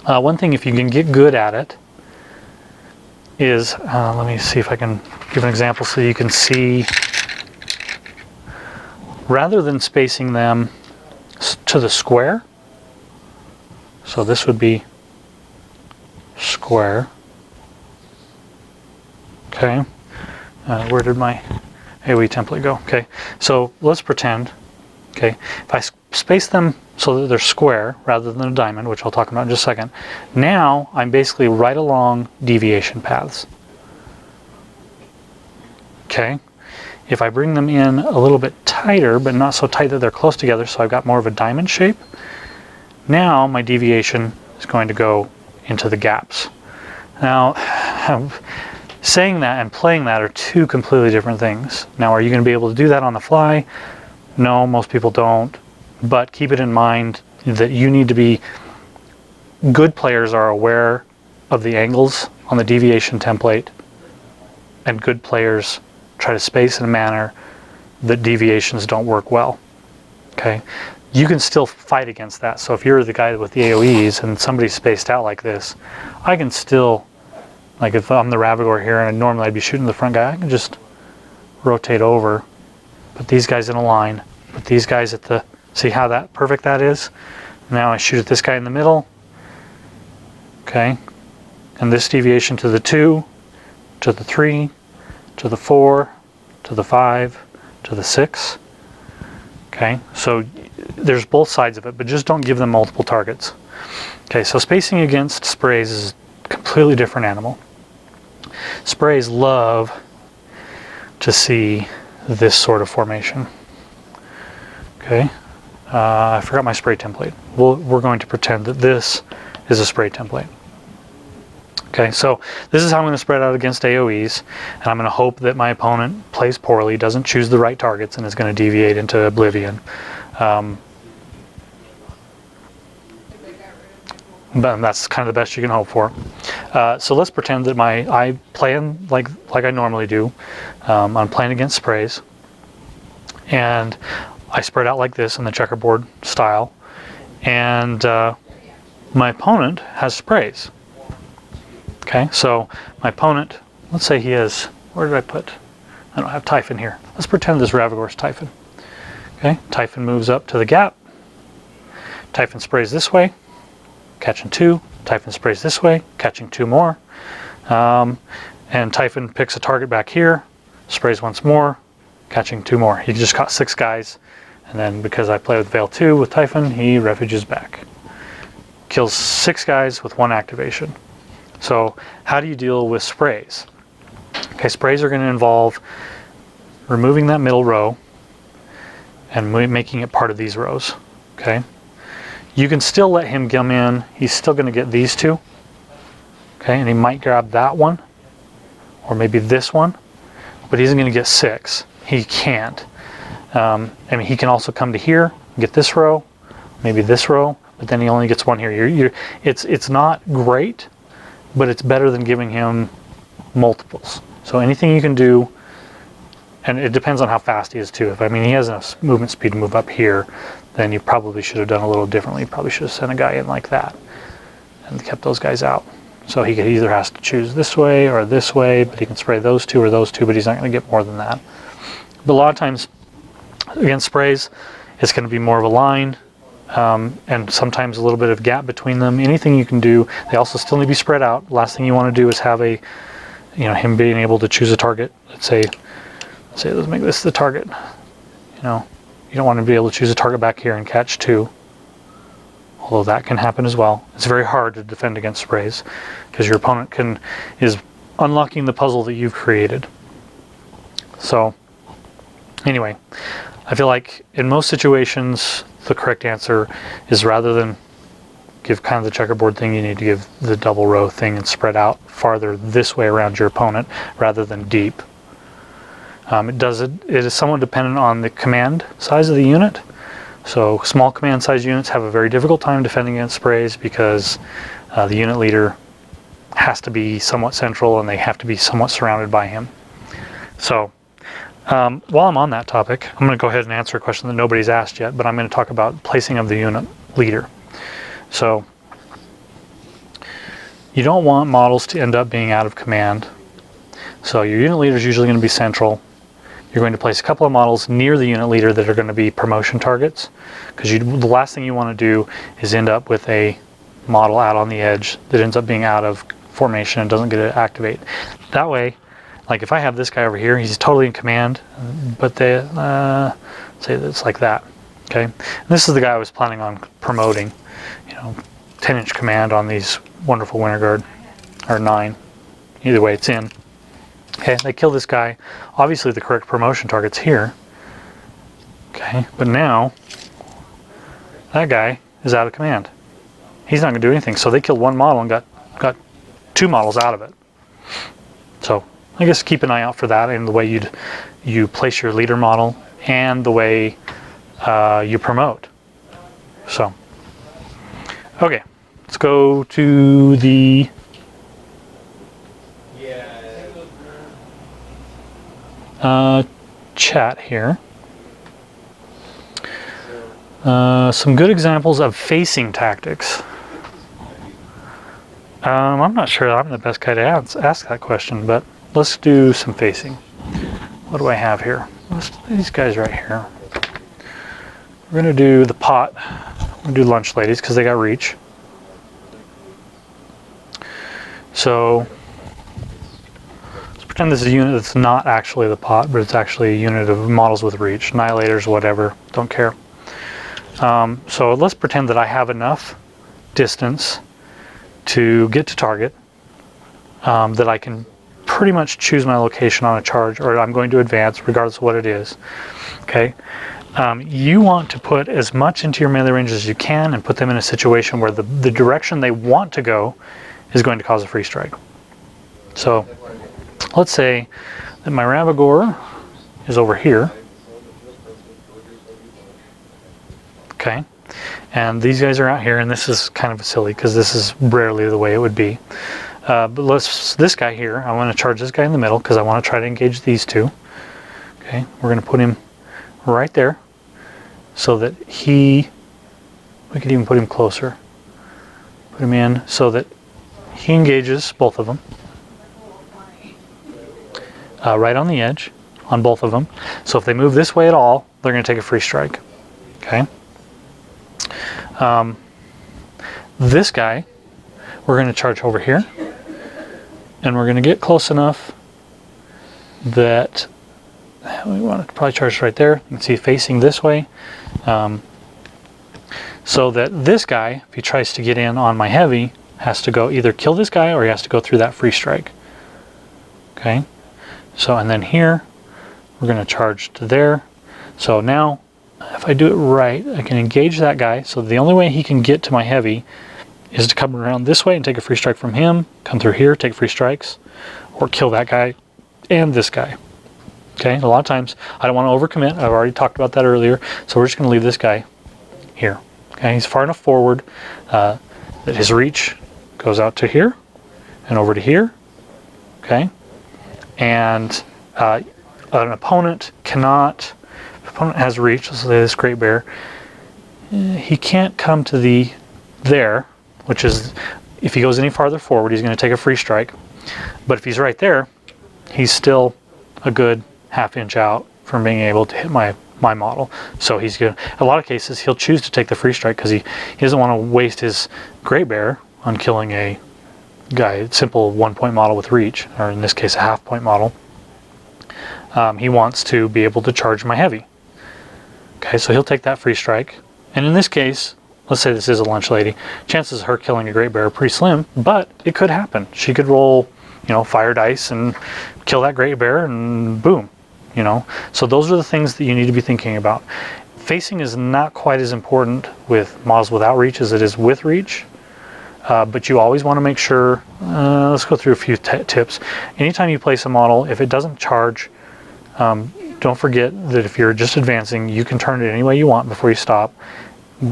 One thing, if you can get good at it, is, let me see if I can give an example so you can see, rather than spacing them to the square, so this would be square. Okay, where did my AoE template go? Okay, so let's pretend, okay, if I space them so that they're square rather than a diamond, which I'll talk about in just a second, now I'm basically right along deviation paths. Okay, if I bring them in a little bit tighter, but not so tight that they're close together, so I've got more of a diamond shape, now my deviation is going to go into the gaps. Now, saying that and playing that are 2 completely different things. Now, are you going to be able to do that on the fly? No, most people don't. But keep it in mind that you need to be, good players are aware of the angles on the deviation template, and good players try to space in a manner that deviations don't work well. Okay? You can still fight against that. So if you're the guy with the AoEs and somebody's spaced out like this, I can still, like if I'm the Ravagore here and normally I'd be shooting the front guy, I can just rotate over, put these guys in a line, put these guys at the, see how that perfect that is? Now I shoot at this guy in the middle, okay, and this deviation to the 2, to the 3, to the 4, to the 5, to the 6. Okay, so there's both sides of it, but just don't give them multiple targets. Okay, so spacing against sprays is a completely different animal. Sprays love to see this sort of formation. Okay, I forgot my spray template. We're going to pretend that this is a spray template. Okay, so this is how I'm going to spread out against AoEs, and I'm going to hope that my opponent plays poorly, doesn't choose the right targets, and is going to deviate into oblivion. But that's kind of the best you can hope for. So let's pretend that I plan like I normally do. I'm playing against sprays, and I spread out like this in the checkerboard style, and my opponent has sprays. Okay, so my opponent, let's say he has, where did I put? I don't have Typhon here. Let's pretend this Ravagor's Typhon. Okay, Typhon moves up to the gap. Typhon sprays this way, catching 2. Typhon sprays this way, catching 2 more. And Typhon picks a target back here, sprays once more, catching 2 more. He just caught 6 guys, and then because I play with Veil 2 with Typhon, he refuges back. Kills 6 guys with 1 activation. So how do you deal with sprays? Okay, sprays are going to involve removing that middle row and making it part of these rows. Okay, you can still let him come in. He's still going to get these 2. Okay, and he might grab that one or maybe this one, but he's going to get 6. He can't. I mean, he can also come to here, get this row, maybe this row, but then he only gets 1 here. It's not great, but it's better than giving him multiples. So anything you can do, and it depends on how fast he is too. If he has enough movement speed to move up here, then you probably should have done a little differently. You probably should have sent a guy in like that and kept those guys out. So he either has to choose this way or this way, but he can spray those 2 or those 2, but he's not going to get more than that. But a lot of times against sprays, it's going to be more of a line, and sometimes a little bit of gap between them. Anything you can do. They also still need to be spread out. Last thing you want to do is have him being able to choose a target. Let's make this the target. You don't want to be able to choose a target back here and catch 2. Although that can happen as well. It's very hard to defend against sprays because your opponent is unlocking the puzzle that you've created. So anyway, I feel like in most situations the correct answer is, rather than give kind of the checkerboard thing, you need to give the double row thing and spread out farther this way around your opponent rather than deep. It is somewhat dependent on the command size of the unit. So small command size units have a very difficult time defending against sprays because the unit leader has to be somewhat central and they have to be somewhat surrounded by him. So while I'm on that topic, I'm going to go ahead and answer a question that nobody's asked yet, but I'm going to talk about placing of the unit leader. So you don't want models to end up being out of command. So your unit leader is usually going to be central. You're going to place a couple of models near the unit leader that are going to be promotion targets, because the last thing you want to do is end up with a model out on the edge that ends up being out of formation and doesn't get to activate. That way, like if I have this guy over here, he's totally in command, but say it's like that. Okay, and this is the guy I was planning on promoting. 10-inch command on these wonderful Winter Guard, or 9. Either way, it's in. Okay, they kill this guy. Obviously, the correct promotion target's here. Okay, but now that guy is out of command. He's not going to do anything. So they killed 1 model and got 2 models out of it. So I guess keep an eye out for that in the way you place your leader model and the way you promote. So okay, let's go to the chat here. Some good examples of facing tactics. I'm not sure I'm the best guy to ask that question, but let's do some facing. What do I have here? These guys right here. We're going to do the pot. We're going to do lunch ladies because they got reach. So let's pretend this is a unit that's not actually the pot, but it's actually a unit of models with reach. Annihilators, whatever, don't care. So let's pretend that I have enough distance to get to target, that I can pretty much choose my location on a charge, or I'm going to advance regardless of what it is. Okay, you want to put as much into your melee range as you can and put them in a situation where the direction they want to go is going to cause a free strike. So let's say that my Ravagore is over here. Okay, and these guys are out here, and this is kind of silly because this is rarely the way it would be. But this guy here, I want to charge this guy in the middle because I want to try to engage these two. Okay, we're going to put him right there so that we could even put him closer. Put him in so that he engages both of them. Right on the edge, on both of them. So if they move this way at all, they're going to take a free strike. Okay. This guy, we're going to charge over here, and we're going to get close enough that we want to probably charge right there. You can see facing this way, so that this guy, if he tries to get in on my heavy, has to go either kill this guy or he has to go through that free strike. Okay, so and then here we're going to charge to there. So now if I do it right, I can engage that guy. So the only way he can get to my heavy is to come around this way and take a free strike from him, come through here, take free strikes, or kill that guy and this guy. Okay, a lot of times I don't want to overcommit. I've already talked about that earlier. So we're just going to leave this guy here. Okay, he's far enough forward that his reach goes out to here and over to here. Okay, and an opponent cannot, if an opponent has reach, let's say this Great Bear, he can't come to there, which is, if he goes any farther forward, he's going to take a free strike. But if he's right there, he's still a good half-inch out from being able to hit my model. So he's going to, a lot of cases, he'll choose to take the free strike because he doesn't want to waste his Great Bear on killing a guy, simple 1-point model with reach, or in this case a half-point model. He wants to be able to charge my heavy. Okay, so he'll take that free strike. And in this case, let's say this is a lunch lady, chances of her killing a Great Bear are pretty slim, but it could happen. She could roll, fire dice and kill that Great Bear and boom, So those are the things that you need to be thinking about. Facing is not quite as important with models without reach as it is with reach, but you always want to make sure, let's go through a few tips. Anytime you place a model, if it doesn't charge, don't forget that if you're just advancing, you can turn it any way you want before you stop.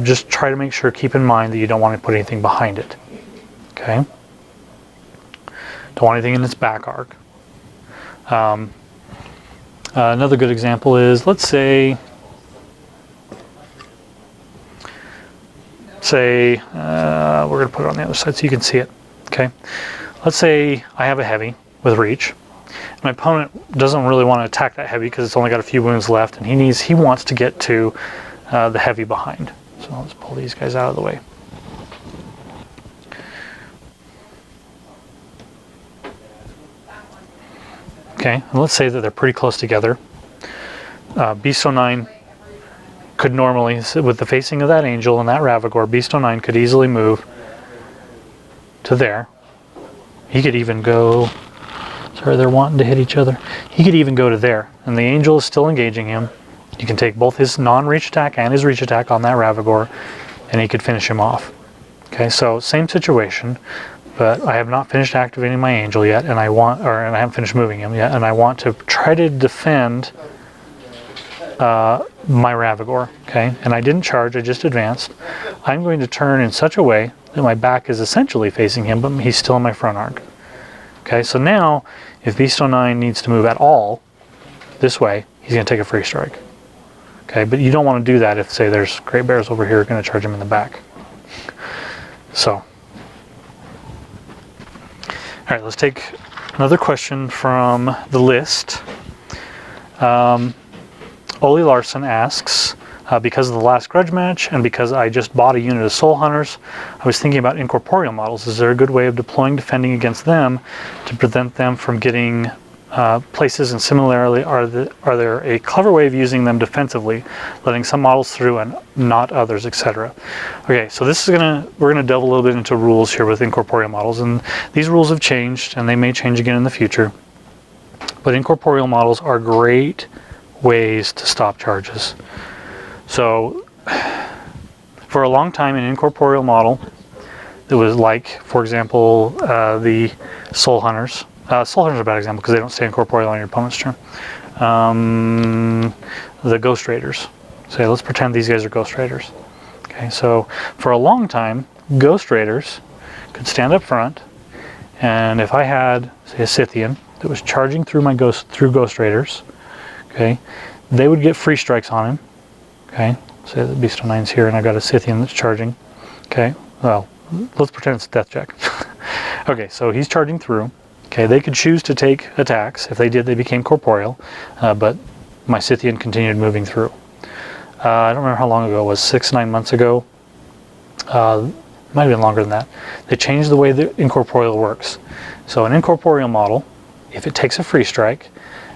Just try to make sure, keep in mind that you don't want to put anything behind it. Okay? Don't want anything in its back arc. Another good example is, let's say we're going to put it on the other side so you can see it. Okay? Let's say I have a heavy with reach. My opponent doesn't really want to attack that heavy because it's only got a few wounds left, and he wants to get to the heavy behind. So let's pull these guys out of the way. Okay, and let's say that they're pretty close together. Beast 09 could normally, with the facing of that angel and that Ravagore, Beast 09 could easily move to there. He could even go, sorry, they're wanting to hit each other. He could even go to there, and the angel is still engaging him. You can take both his non-reach attack and his reach attack on that Ravagore, and he could finish him off. Okay, so same situation, but I have not finished activating my angel yet, and I haven't finished moving him yet, and I want to try to defend my Ravagore. Okay, and I didn't charge, I just advanced. I'm going to turn in such a way that my back is essentially facing him, but he's still in my front arc. Okay, so now if Beast 09 needs to move at all this way, he's going to take a free strike. Okay, but you don't want to do that if, say, there's Great Bears over here going to charge him in the back. So, all right, let's take another question from the list. Oli Larson asks, because of the last grudge match and because I just bought a unit of Soul Hunters, I was thinking about Incorporeal models. Is there a good way of defending against them to prevent them from getting places, and similarly, are there a clever way of using them defensively, letting some models through and not others, etc.? Okay, so we're gonna delve a little bit into rules here with Incorporeal models, and these rules have changed, and they may change again in the future. But Incorporeal models are great ways to stop charges. So, for a long time, an Incorporeal model that was like, for example, the Soul Hunters, Soul Hunters are a bad example because they don't stay incorporeal on your opponent's turn. The Ghost Raiders. So let's pretend these guys are Ghost Raiders. Okay, so for a long time, Ghost Raiders could stand up front, and if I had, say, a Scythian that was charging through Ghost Raiders, okay, they would get free strikes on him. Okay, say the Beast of Nine's here, and I've got a Scythian that's charging. Okay, well, let's pretend it's a death check. Okay, so he's charging through. Okay, they could choose to take attacks. If they did, they became corporeal, but my Scythian continued moving through. I don't remember how long ago it was, 6-9 months ago. Might have been longer than that. They changed the way the Incorporeal works. So an Incorporeal model, if it takes a free strike,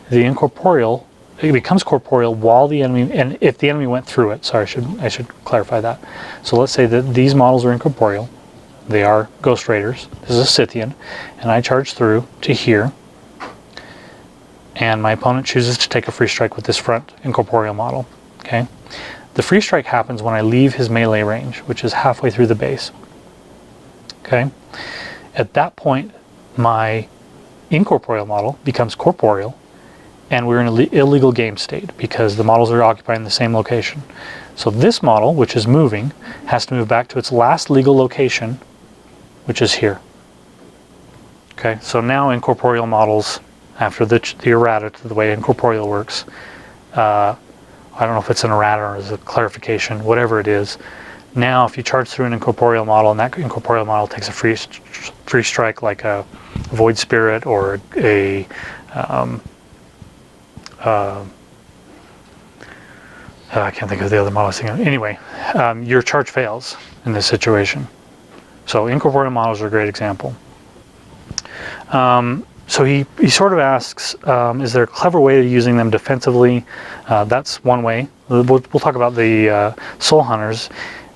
the Incorporeal, it becomes corporeal while the enemy, and if the enemy went through it. Sorry, I should clarify that. So let's say that these models are incorporeal. They are Ghost Raiders. This is a Scythian, and I charge through to here, and my opponent chooses to take a free strike with this front incorporeal model. Okay, the free strike happens when I leave his melee range, which is halfway through the base. Okay, at that point, my incorporeal model becomes corporeal, and we're in an illegal game state because the models are occupying the same location. So this model, which is moving, has to move back to its last legal location, which is here. Okay, so now incorporeal models, after the errata to the way incorporeal works, I don't know if it's an errata or is a clarification, whatever it is. Now, if you charge through an incorporeal model and that incorporeal model takes a free strike, like a Void Spirit or a I can't think of the other model I was thinking of. Anyway, your charge fails in this situation. So incorporeal models are a great example. So he sort of asks, is there a clever way of using them defensively? That's one way. We'll talk about the Soul Hunters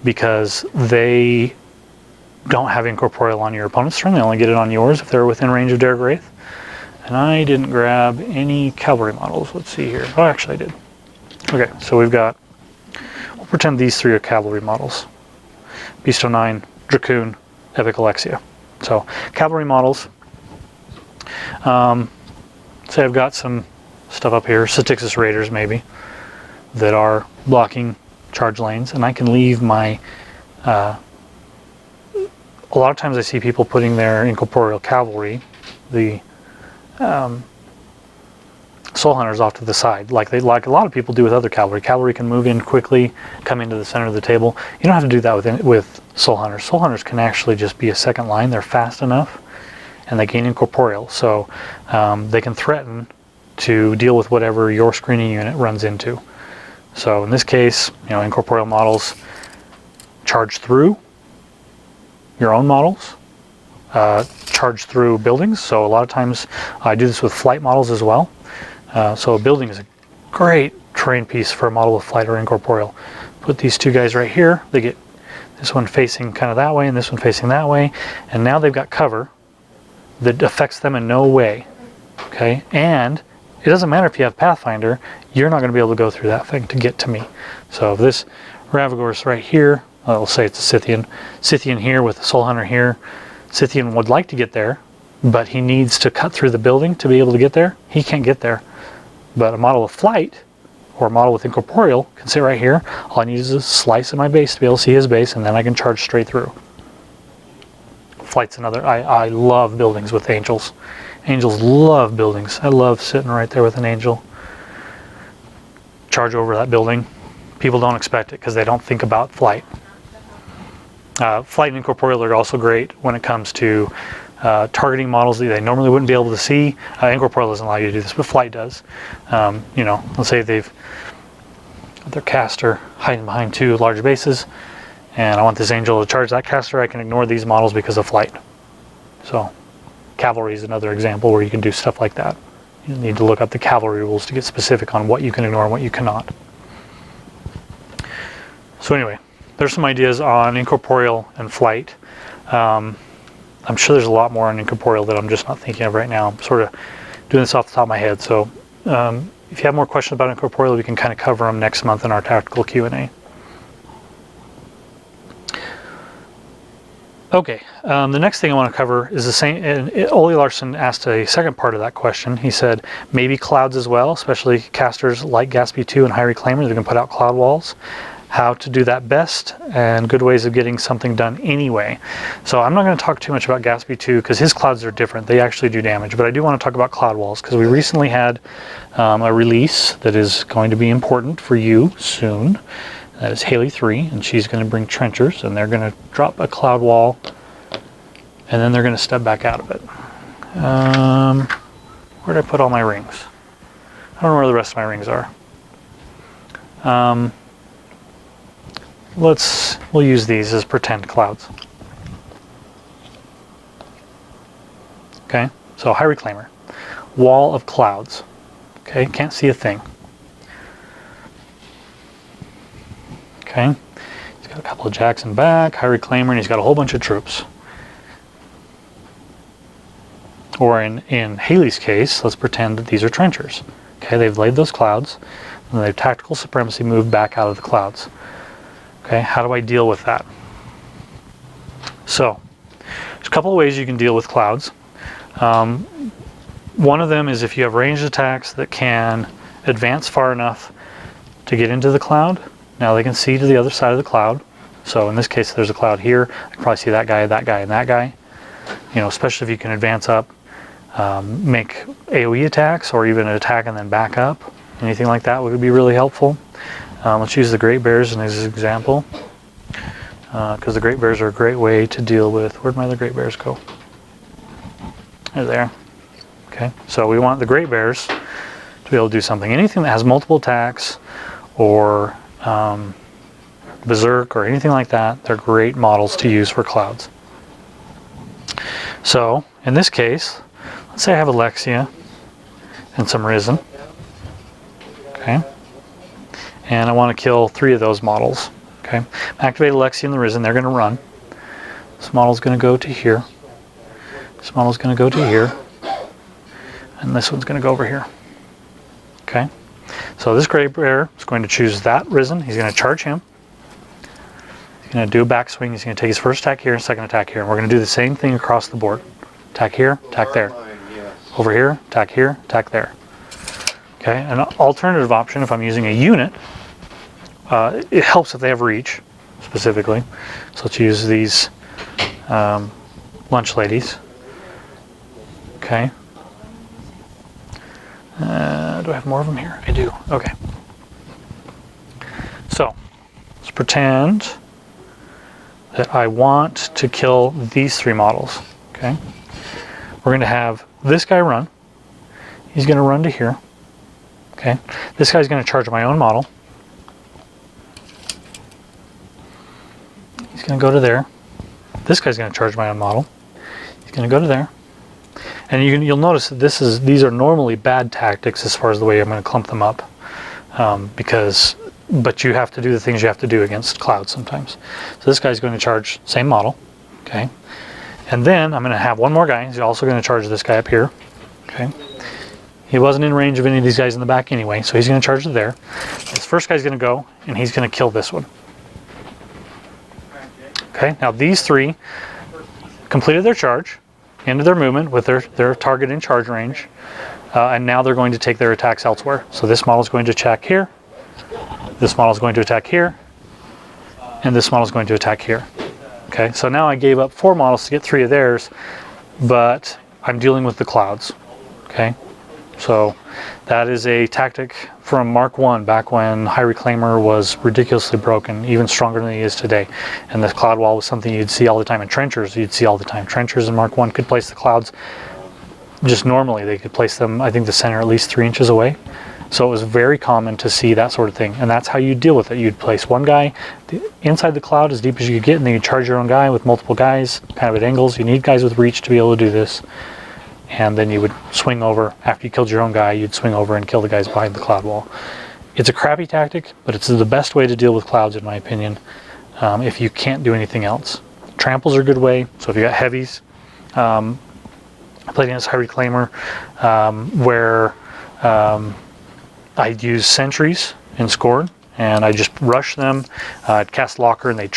because they don't have incorporeal on your opponent's turn. They only get it on yours if they're within range of Derek Wraith. And I didn't grab any cavalry models. Let's see here. Oh, actually I did. Okay, so we've got, we'll pretend these three are cavalry models. Beast of Nine, Dracoon, Epic Alexia. So cavalry models. Say I've got some stuff up here, Styxis Raiders maybe, that are blocking charge lanes, and I can leave my, a lot of times I see people putting their incorporeal cavalry, the Soul Hunters, off to the side, like a lot of people do with other cavalry. Cavalry can move in quickly, come into the center of the table. You don't have to do that with Soul Hunters. Soul Hunters can actually just be a second line. They're fast enough, and they gain incorporeal, so they can threaten to deal with whatever your screening unit runs into. So in this case, incorporeal models charge through your own models, charge through buildings. So a lot of times I do this with flight models as well. So a building is a great terrain piece for a model with flight or incorporeal. Put these two guys right here. They get this one facing kind of that way and this one facing that way, and now they've got cover that affects them in no way. Okay, and it doesn't matter if you have Pathfinder, you're not going to be able to go through that thing to get to me. So if this Ravagor's right here, I'll say it's a Scythian. Scythian here with the Soul Hunter here. Scythian would like to get there, but he needs to cut through the building to be able to get there. He can't get there. But a model with flight, or a model with incorporeal, can sit right here. All I need is a slice of my base to be able to see his base, and then I can charge straight through. Flight's another. I love buildings with angels. Angels love buildings. I love sitting right there with an angel. Charge over that building. People don't expect it because they don't think about flight. Flight and incorporeal are also great when it comes to targeting models that they normally wouldn't be able to see. Incorporeal doesn't allow you to do this, but flight does. Let's say they've got their caster hiding behind two large bases, and I want this angel to charge that caster. I can ignore these models because of flight. So cavalry is another example where you can do stuff like that. You need to look up the cavalry rules to get specific on what you can ignore and what you cannot. So anyway, there's some ideas on incorporeal and flight. I'm sure there's a lot more on incorporeal that I'm just not thinking of right now. I'm sort of doing this off the top of my head. So if you have more questions about incorporeal, we can kind of cover them next month in our tactical Q&A. Okay, the next thing I want to cover is the same, and Ole Larson asked a second part of that question. He said, maybe clouds as well, especially casters like Gatsby 2 and High Reclaimer that can put out cloud walls. How to do that best, and good ways of getting something done anyway. So I'm not going to talk too much about Gatsby 2 because his clouds are different. They actually do damage, but I do want to talk about cloud walls because we recently had a release that is going to be important for you soon. That is Haley 3, and she's going to bring trenchers, and they're going to drop a cloud wall, and then they're going to step back out of it. Where did I put all my rings? I don't know where the rest of my rings are. We'll use these as pretend clouds. Okay, so High Reclaimer. Wall of clouds. Okay, can't see a thing. Okay, he's got a couple of jacks in back, High Reclaimer, and he's got a whole bunch of troops. Or in Haley's case, let's pretend that these are trenchers. Okay, they've laid those clouds, and they've tactical supremacy moved back out of the clouds. Okay, how do I deal with that? So, there's a couple of ways you can deal with clouds. One of them is if you have ranged attacks that can advance far enough to get into the cloud. Now they can see to the other side of the cloud. So in this case, there's a cloud here. I can probably see that guy, and that guy. You know, especially if you can advance up, make AoE attacks, or even an attack and then back up. Anything like that would be really helpful. Let's use the Great Bears as an example, because the Great Bears are a great way to deal with. Where'd my other Great Bears go? They're there. Okay, so we want the Great Bears to be able to do something. Anything that has multiple attacks, or Berserk, or anything like that, they're great models to use for clouds. So, in this case, let's say I have Alexia and some Risen. Okay. And I want to kill 3 of those models. Okay, activate Alexia and the Risen. They're going to run. This model's going to go to here. This model's going to go to here, and this one's going to go over here. Okay, so this Great Bear is going to choose that Risen. He's going to charge him. He's going to do a backswing. He's going to take his first attack here, second attack here, and we're going to do the same thing across the board. Attack here, attack there. Over here, attack here, attack there. Okay, an alternative option if I'm using a unit. It helps if they have reach, specifically. So let's use these lunch ladies. Okay. Do I have more of them here? I do. Okay. So let's pretend that I want to kill these 3 models. Okay. We're going to have this guy run. He's going to run to here. Okay. This guy's going to charge my own model. He's going to go to there. This guy's going to charge my own model. He's going to go to there. And you'll notice that these are normally bad tactics as far as the way I'm going to clump them up, but you have to do the things you have to do against clouds sometimes. So this guy's going to charge same model, okay. And then I'm going to have one more guy. He's also going to charge this guy up here, okay. He wasn't in range of any of these guys in the back anyway, so he's going to charge it there. This first guy's going to go, and he's going to kill this one. Okay, now these 3 completed their charge, ended their movement with their target in charge range, and now they're going to take their attacks elsewhere. So this model is going to attack here, this model is going to attack here, and this model is going to attack here. Okay, so now I gave up 4 models to get 3 of theirs, but I'm dealing with the clouds. Okay, so that is a tactic from Mark 1 back when High Reclaimer was ridiculously broken, even stronger than he is today. And the cloud wall was something you'd see all the time in trenchers. You'd see all the time. Trenchers in Mark 1 could place the clouds just normally. They could place them, I think, the center at least 3 inches away. So it was very common to see that sort of thing. And that's how you deal with it. You'd place one guy inside the cloud as deep as you could get, and then you charge your own guy with multiple guys, kind of at angles. You need guys with reach to be able to do this. And then you would swing over, after you killed your own guy, you'd swing over and kill the guys behind the cloud wall. It's a crappy tactic, but it's the best way to deal with clouds, in my opinion, if you can't do anything else. Tramples are a good way, so if you got heavies, I played against High Reclaimer, where I'd use sentries in Scorn, and I just rush them. I'd cast locker, and they'd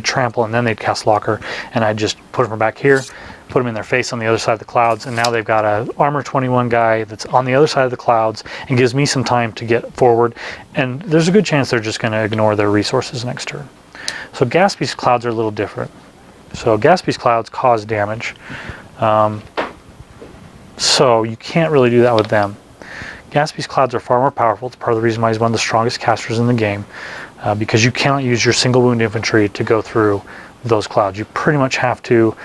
trample, and then they'd cast locker, and I'd just put them from back here, put them in their face on the other side of the clouds, and now they've got a armor 21 guy that's on the other side of the clouds and gives me some time to get forward, and there's a good chance they're just going to ignore their resources next turn. So Gatsby's clouds are a little different. So Gatsby's clouds cause damage, so you can't really do that with them. Gatsby's clouds are far more powerful. It's part of the reason why he's one of the strongest casters in the game, because you cannot use your single wound infantry to go through those clouds. You pretty much have to.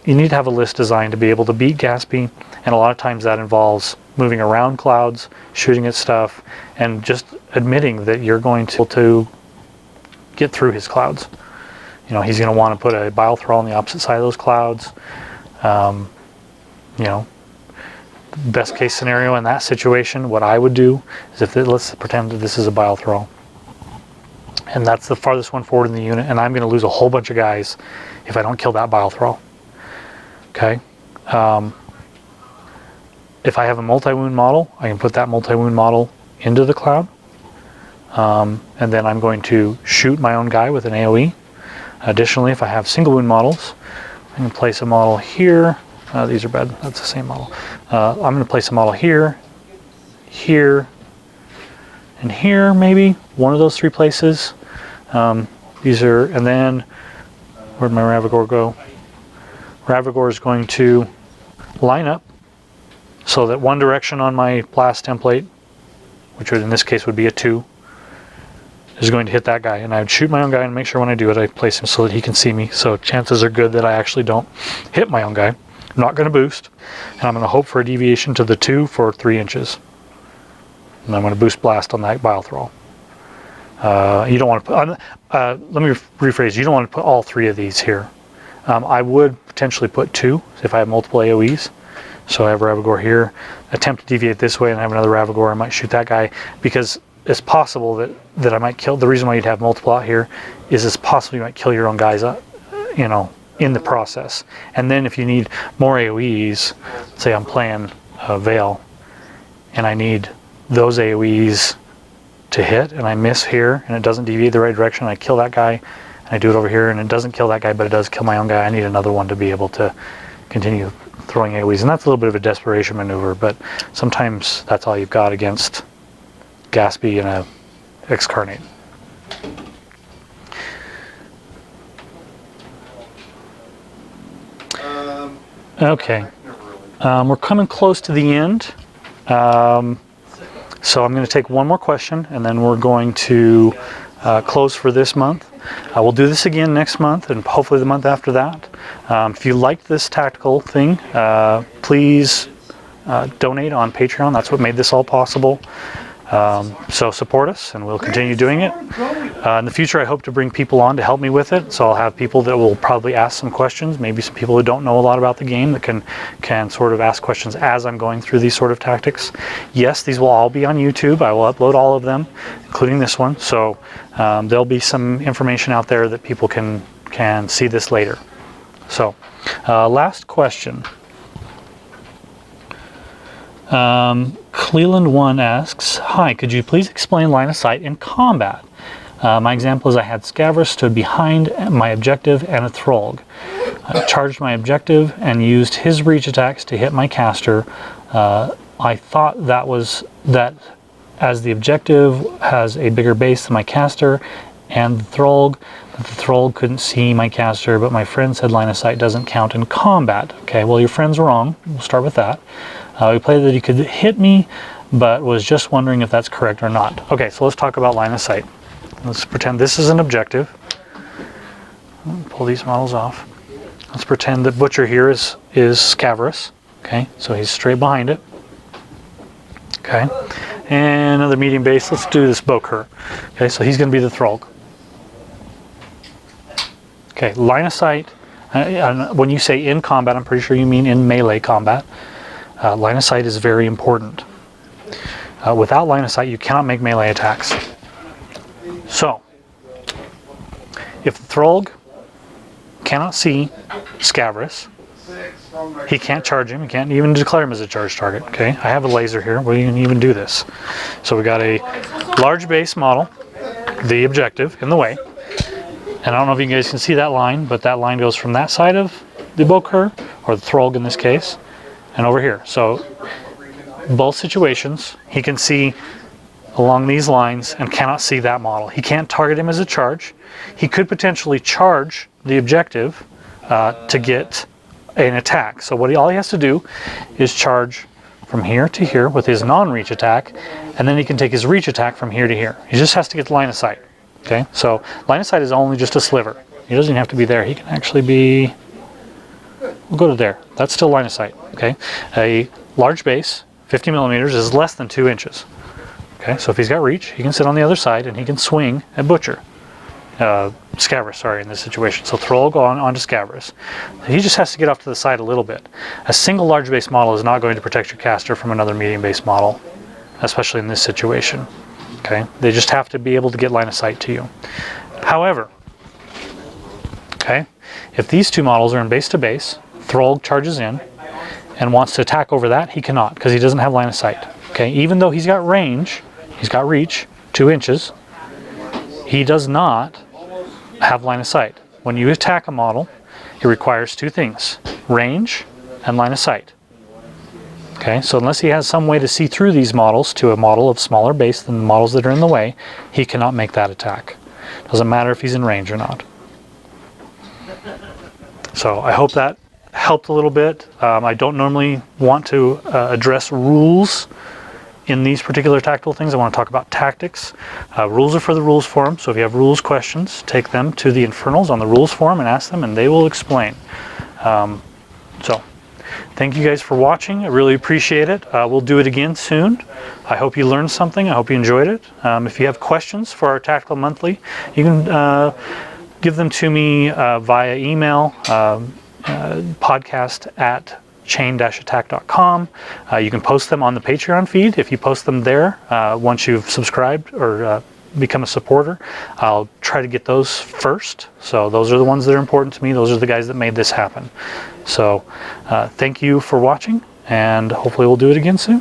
You need to have a list designed to be able to beat Gatsby, and a lot of times that involves moving around clouds, shooting at stuff, and just admitting that you're going to get through his clouds. You know, he's going to want to put a bile thrall on the opposite side of those clouds. You know, best case scenario in that situation, what I would do is let's pretend that this is a bile thrall, and that's the farthest one forward in the unit, and I'm going to lose a whole bunch of guys if I don't kill that bile thrall. Okay. If I have a multi-wound model, I can put that multi-wound model into the cloud, and then I'm going to shoot my own guy with an AoE. Additionally, if I have single wound models, I can place a model here. These are bad. That's the same model. I'm going to place a model here, here, and here, maybe one of those three places. These are, and then where'd my Ravagore go? Ravagore is going to line up so that one direction on my blast template, which would in this case would be a 2, is going to hit that guy, and I would shoot my own guy and make sure when I do it I place him so that he can see me. So chances are good that I actually don't hit my own guy. I'm not going to boost, and I'm going to hope for a deviation to the 2 for 3 inches, and I'm going to boost blast on that bile thrall. You don't want to put. Let me rephrase. You don't want to put all 3 of these here. I would potentially put 2 if I have multiple AoEs. So I have Ravagore here, attempt to deviate this way, and I have another Ravagore. I might shoot that guy, because it's possible that I might kill. The reason why you'd have multiple out here is it's possible you might kill your own guys, you know, in the process. And then if you need more AoEs, say I'm playing Veil, and I need those AoEs to hit, and I miss here, and it doesn't deviate the right direction, I kill that guy, and I do it over here, and it doesn't kill that guy, but it does kill my own guy. I need another one to be able to continue throwing AoEs, and that's a little bit of a desperation maneuver, but sometimes that's all you've got against Gatsby and a Excarnate. Okay, we're coming close to the end, so I'm going to take one more question, and then we're going to close for this month. We'll do this again next month, and hopefully the month after that. If you liked this tactical thing, please donate on Patreon. That's what made this all possible. So support us, and we'll continue doing it. In the future, I hope to bring people on to help me with it. So I'll have people that will probably ask some questions, maybe some people who don't know a lot about the game that can sort of ask questions as I'm going through these sort of tactics. Yes, these will all be on YouTube. I will upload all of them, including this one. So there'll be some information out there that people can see this later. So last question. Cleland1 asks, hi, could you please explain line of sight in combat? My example is I had Scavra stood behind my objective and a Throlg. I charged my objective and used his reach attacks to hit my caster. I thought that as the objective has a bigger base than my caster and the Throlg, that the Throlg couldn't see my caster, but my friend said line of sight doesn't count in combat. Okay, well, your friend's wrong. We'll start with that. We played that he could hit me, but was just wondering if that's correct or not. Okay, so let's talk about line of sight. Let's pretend this is an objective. Pull these models off. Let's pretend that Butcher here is Scaverous. Okay, so he's straight behind it. Okay, and another medium base. Let's do this Bokur. Okay, so he's going to be the Throlg. Okay, line of sight. When you say in combat, I'm pretty sure you mean in melee combat. Line of sight is very important. Without line of sight, you cannot make melee attacks. So, if the Throlg cannot see Scaverous, He can't charge him. He can't even declare him as a charge target. Okay, I have a laser here. We can even do this. So we got a large base model, the objective in the way. And I don't know if you guys can see that line, but that line goes from that side of the Bokur, or the Throlg in this case, and over here. So both situations, he can see along these lines and cannot see that model. He can't target him as a charge. He could potentially charge the objective to get an attack. So all he has to do is charge from here to here with his non-reach attack, and then he can take his reach attack from here to here. He just has to get the line of sight. Okay, so line of sight is only just a sliver. He doesn't even have to be there. He can actually be, we'll go to there. That's still line of sight. Okay, a large base, 50 millimeters, is less than 2 inches. Okay, so if he's got reach, he can sit on the other side and he can swing at Butcher. Scabrous, sorry, in this situation. So Throlg onto Scabrous. He just has to get off to the side a little bit. A single large base model is not going to protect your caster from another medium base model, especially in this situation. Okay, they just have to be able to get line of sight to you. However, okay, if these two models are in base to base, Throlg charges in and wants to attack over that, he cannot because he doesn't have line of sight. Okay, even though he's got range, he's got reach, 2 inches, he does not have line of sight. When you attack a model, it requires 2 things, range and line of sight. Okay, so unless he has some way to see through these models to a model of smaller base than the models that are in the way, he cannot make that attack. Doesn't matter if he's in range or not. So I hope that helped a little bit. I don't normally want to address rules in these particular tactical things. I want to talk about tactics. Rules are for the rules forum, so if you have rules questions, take them to the Infernals on the rules forum and ask them, and they will explain. So thank you guys for watching. I really appreciate it. We'll do it again soon. I hope you learned something. I hope you enjoyed it. If you have questions for our Tactical Monthly, you can give them to me via email, podcast@chain-attack.com. You can post them on the Patreon feed. If you post them there, once you've subscribed or become a supporter, I'll try to get those first. So those are the ones that are important to me. Those are the guys that made this happen. So thank you for watching, and hopefully we'll do it again soon.